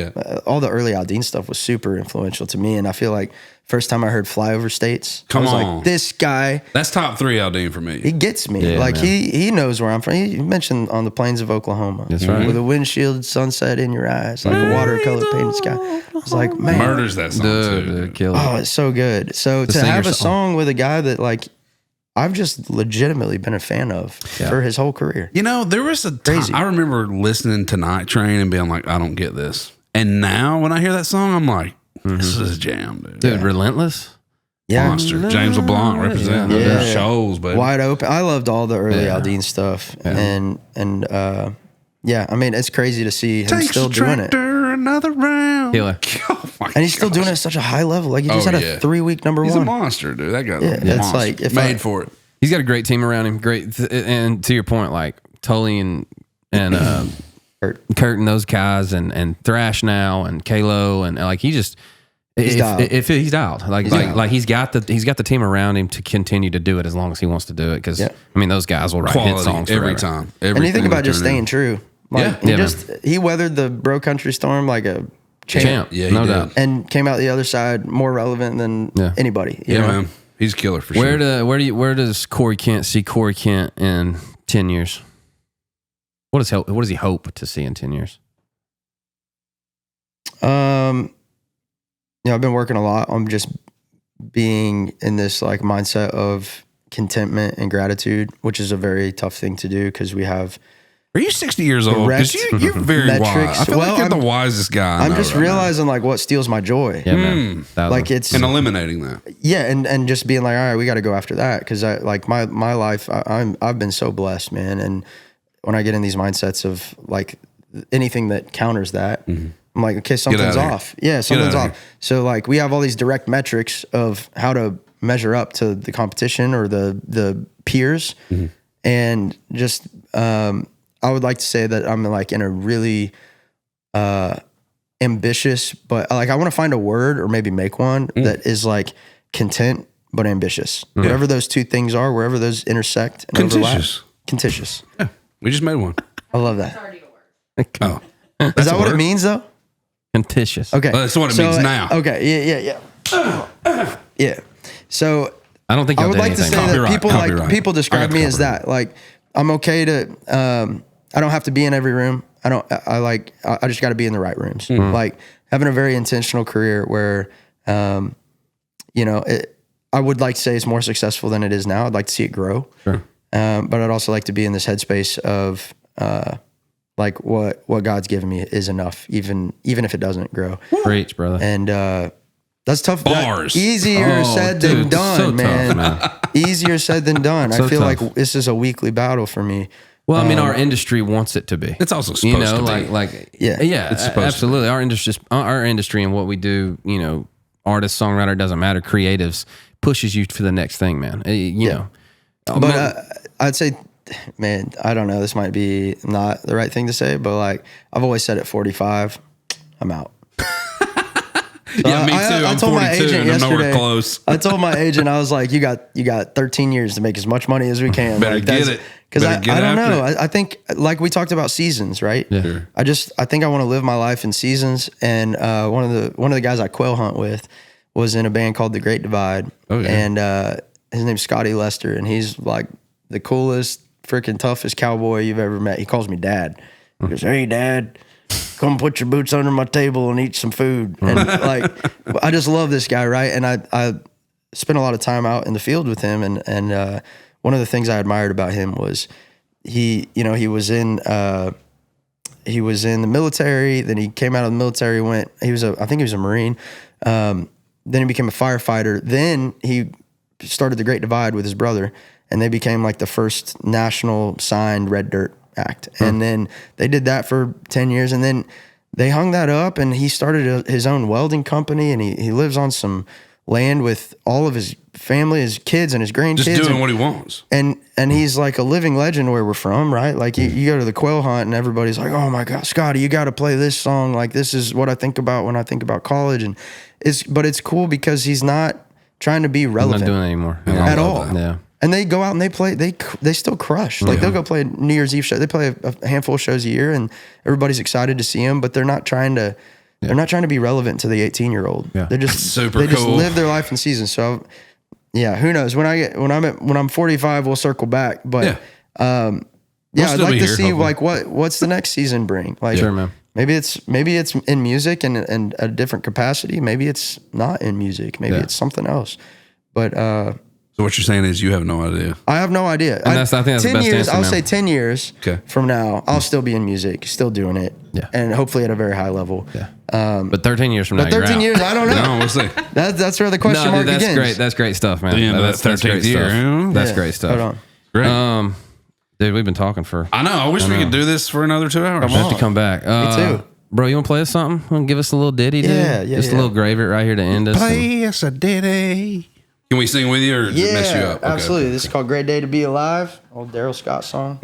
all the early Aldean stuff was super influential to me. And I feel like first time I heard Flyover States, I was like, this guy. That's top 3 Aldean for me. He gets me. Yeah, like man. he knows where I'm from. He mentioned On the Plains of Oklahoma. That's right. With a windshield sunset in your eyes, like a watercolor painted sky. I was like, man. Murders that song too. Kill it. Oh, it's so good. So to have a song with a guy that like, I've just legitimately been a fan of for his whole career. There was a time, I remember listening to Night Train and being like, I don't get this. And now when I hear that song, I'm like, this is a jam, dude. Dude, Relentless? Yeah. Monster. James LeBlanc representing those shows, but Wide Open. I loved all the early Aldean stuff. Yeah. And I mean, it's crazy to see him still doing it. Another round. Killer. Oh my and he's still doing it at such a high level. Like he just had a 3-week number one. He's a monster, dude. That guy's a it's monster. like made for it. He's got a great team around him. Great, and to your point, like Tully and Kurt and those guys, and Thrash now, and Kalo, and like he just he's dialed. Like he's got the team around him to continue to do it as long as he wants to do it. Because I mean, those guys will write hit songs every forever. time. And you think about just staying true. Like he weathered the bro country storm like a champ. Yeah, no doubt. And came out the other side more relevant than anybody. You know? Man. He's a killer for sure. Where does Corey Kent see Corey Kent in 10 years? What does he hope to see in 10 years? I've been working a lot on just being in this like mindset of contentment and gratitude, which is a very tough thing to do because we have Are you 60 years old? Because you're very wise. I feel like you're the wisest guy. I'm just realizing like what steals my joy. Yeah, man. Like it's and eliminating that. Yeah, and just being like, all right, we got to go after that because I like my life. I've been so blessed, man. And when I get in these mindsets of like anything that counters that, I'm like, okay, something's off. Yeah, something's off. So like we have all these direct metrics of how to measure up to the competition or the peers, and just. I would like to say that I'm like in a really ambitious, but like I want to find a word or maybe make one that is like content but ambitious. Whatever those two things are, wherever those intersect and overlap. Contentious. Yeah, we just made one. I love that. It's already a word. Oh, is that what it means though? Contentious. Okay, well, that's what it means now. Okay, yeah. So I don't think I would like to say that people describe me as that. Like I'm okay to. I don't have to be in every room. I just got to be in the right rooms. Like having a very intentional career where, I would like to say it's more successful than it is now. I'd like to see it grow. Sure. But I'd also like to be in this headspace of, like what God's given me is enough, even if it doesn't grow. Preach, brother. And, that's tough. Bars. Easier said than done, so man. Tough, man. Easier said than done. So I feel tough. like this is a weekly battle for me. Well, I mean, our industry wants it to be. It's also supposed to be. Yeah, it's absolutely. Our industry and what we do, artist, songwriter, doesn't matter. Creatives pushes you for the next thing, man. You know, but I'd say, man, I don't know. This might be not the right thing to say, but like I've always said at 45, I'm out. So yeah, me too. I'm 42 and I'm nowhere close. I told my agent, I was like, you got 13 years to make as much money as we can. Better like, get it. Because I don't know. I think like we talked about seasons, right? Yeah. Sure. I think I want to live my life in seasons. And one of the guys I quail hunt with was in a band called The Great Divide. Oh, yeah. And his name's Scotty Lester, and he's like the coolest, freaking toughest cowboy you've ever met. He calls me Dad. He goes, "Hey, Dad, come put your boots under my table and eat some food." And like, I just love this guy, right? And I spent a lot of time out in the field with him, and one of the things I admired about him was he was in the military. Then he came out of the military. I think he was a Marine. Then he became a firefighter. Then he started the Great Divide with his brother, and they became like the first national signed red dirt act. And then they did that for 10 years, and then they hung that up, and he started his own welding company, and he lives on some land with all of his family, his kids and his grandkids. Just doing what he wants. And he's like a living legend where we're from, right? Like you go to the quail hunt and everybody's like, "Oh my God, Scotty, you got to play this song. Like this is what I think about when I think about college." And it's cool because he's not trying to be relevant. I'm not doing it anymore. At all. Yeah. And they go out and they play. They still crush. Like they'll go play a New Year's Eve show. They play a handful of shows a year, and everybody's excited to see them. But they're not trying to. Yeah. They're not trying to be relevant to the 18-year-old. Yeah. They're just super just live their life in season. So, yeah, who knows? When I'm 45, we'll circle back. But I'd like to see like what's the next season bring. Like, sure, man. Maybe it's in music and a different capacity. Maybe it's not in music. Maybe it's something else. But so what you're saying is you have no idea. I have no idea. And I think that's 10 the best years. answer, I'll man. say 10 years from now, I'll still be in music, still doing it, and hopefully at a very high level. Yeah. But 13 years from now, but 13 years, I don't know. No, we'll see. That's where the question mark that's begins. great. That's great stuff, man. Yeah, That's 13th year. Stuff. That's great stuff. Hold on. Great. Dude, we've been talking for. I know. I wish we could do this for another 2 hours. I have to come back. Me too. Bro, you want to play us something? Want to give us a little ditty, dude? Yeah. Just a little gravy right here to end us. Play us a ditty. Can we sing with you or does it mess you up? Okay. Absolutely. This is called Great Day to Be Alive, old Daryl Scott song.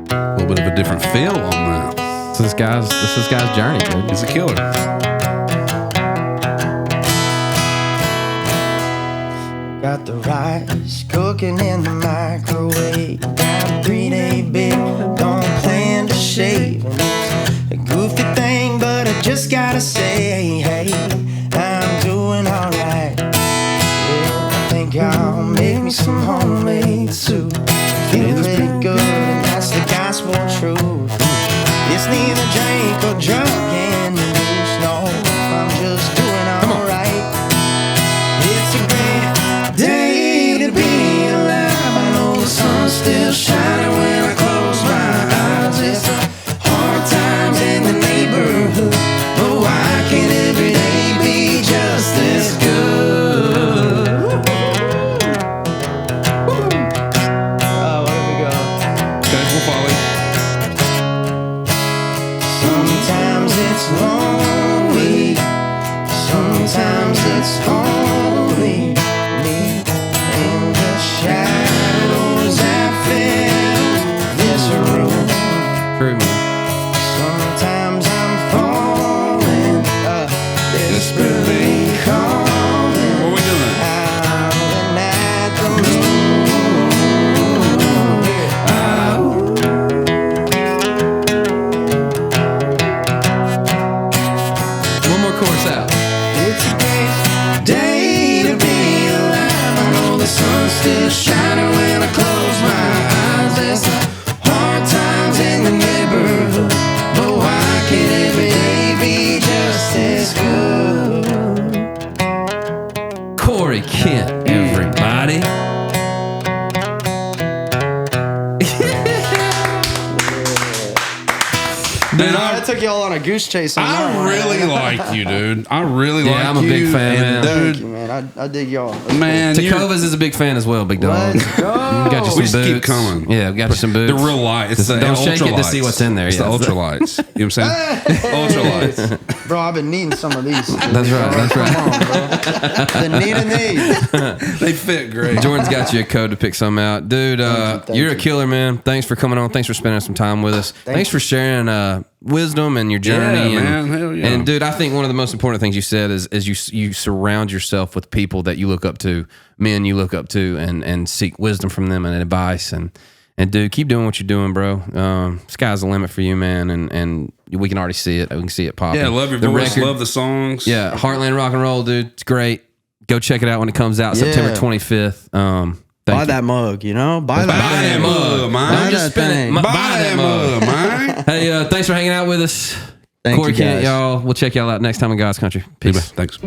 A little bit of a different feel on that. This is guy's journey, dude. He's a killer. Got the rice cooking in the microwave. Got a 3-day bill, don't plan to shave. And it's a goofy thing, but I just gotta say, hey, I'm doing alright. Well, I think I'll make me some homemade soup. Feels pretty good, and that's the gospel truth. It's neither drink or drug and use, no, I'm just doing alright. It's a great day still shining when I close my eyes. It's hard times in the neighborhood, but why can't every day be just as good? Where did we go? Okay, we'll follow you. Sometimes it's lonely, sometimes it's only me in the shadows that fill this room. True, man. Sometimes I'm falling, desperately calling. What are we doing? Howling at the One more chorus out. It's a great day to be alive. I know the sun's still shining when I close my eyes. There's hard times in the neighborhood, but why can't every day be just as good? Corey Kent, everybody. Dude, I took y'all on a goose chase on that I one. really like you, dude. I really like you. I'm a big fan, man. Thank Dude, you, man. I dig y'all. That's man, Tacovas is a big fan as well, big dog. Let's go. Got you some We just keep boots. coming. Yeah, we got you some boots. the real light. It's the Don't ultra shake it to lights. see what's in there. It's Yeah. the ultra lights. You know what I'm saying? Ultra lights. Bro, I've been needing some of these. That's right. That's right. Come on, bro. Been needing these. They fit great. Jordan's got you a code to pick some out. Dude, Thank you're a you. killer, man. Thanks for coming on. Thanks for spending some time with us. Thanks for sharing wisdom and your journey. Yeah, and, man. Hell yeah. And, dude, I think one of the most important things you said is you surround yourself with people that you look up to, men you look up to, and seek wisdom from them and advice. And dude, keep doing what you're doing, bro. Sky's the limit for you, man. And we can already see it. We can see it popping. Yeah, love your The voice. record- Love the songs. Yeah, Heartland Rock N Roll, dude. It's great. Go check it out when it comes out, September Yeah. 25th. Thank Buy you. that mug, you know? Buy Buy that that mug, man. Don't just that spin it. thing. Buy Buy that mug. man. Hey, thanks for hanging out with us. Thank Corey you, Kent, guys. y'all. We'll check y'all out next time in God's Country. Peace. Thanks.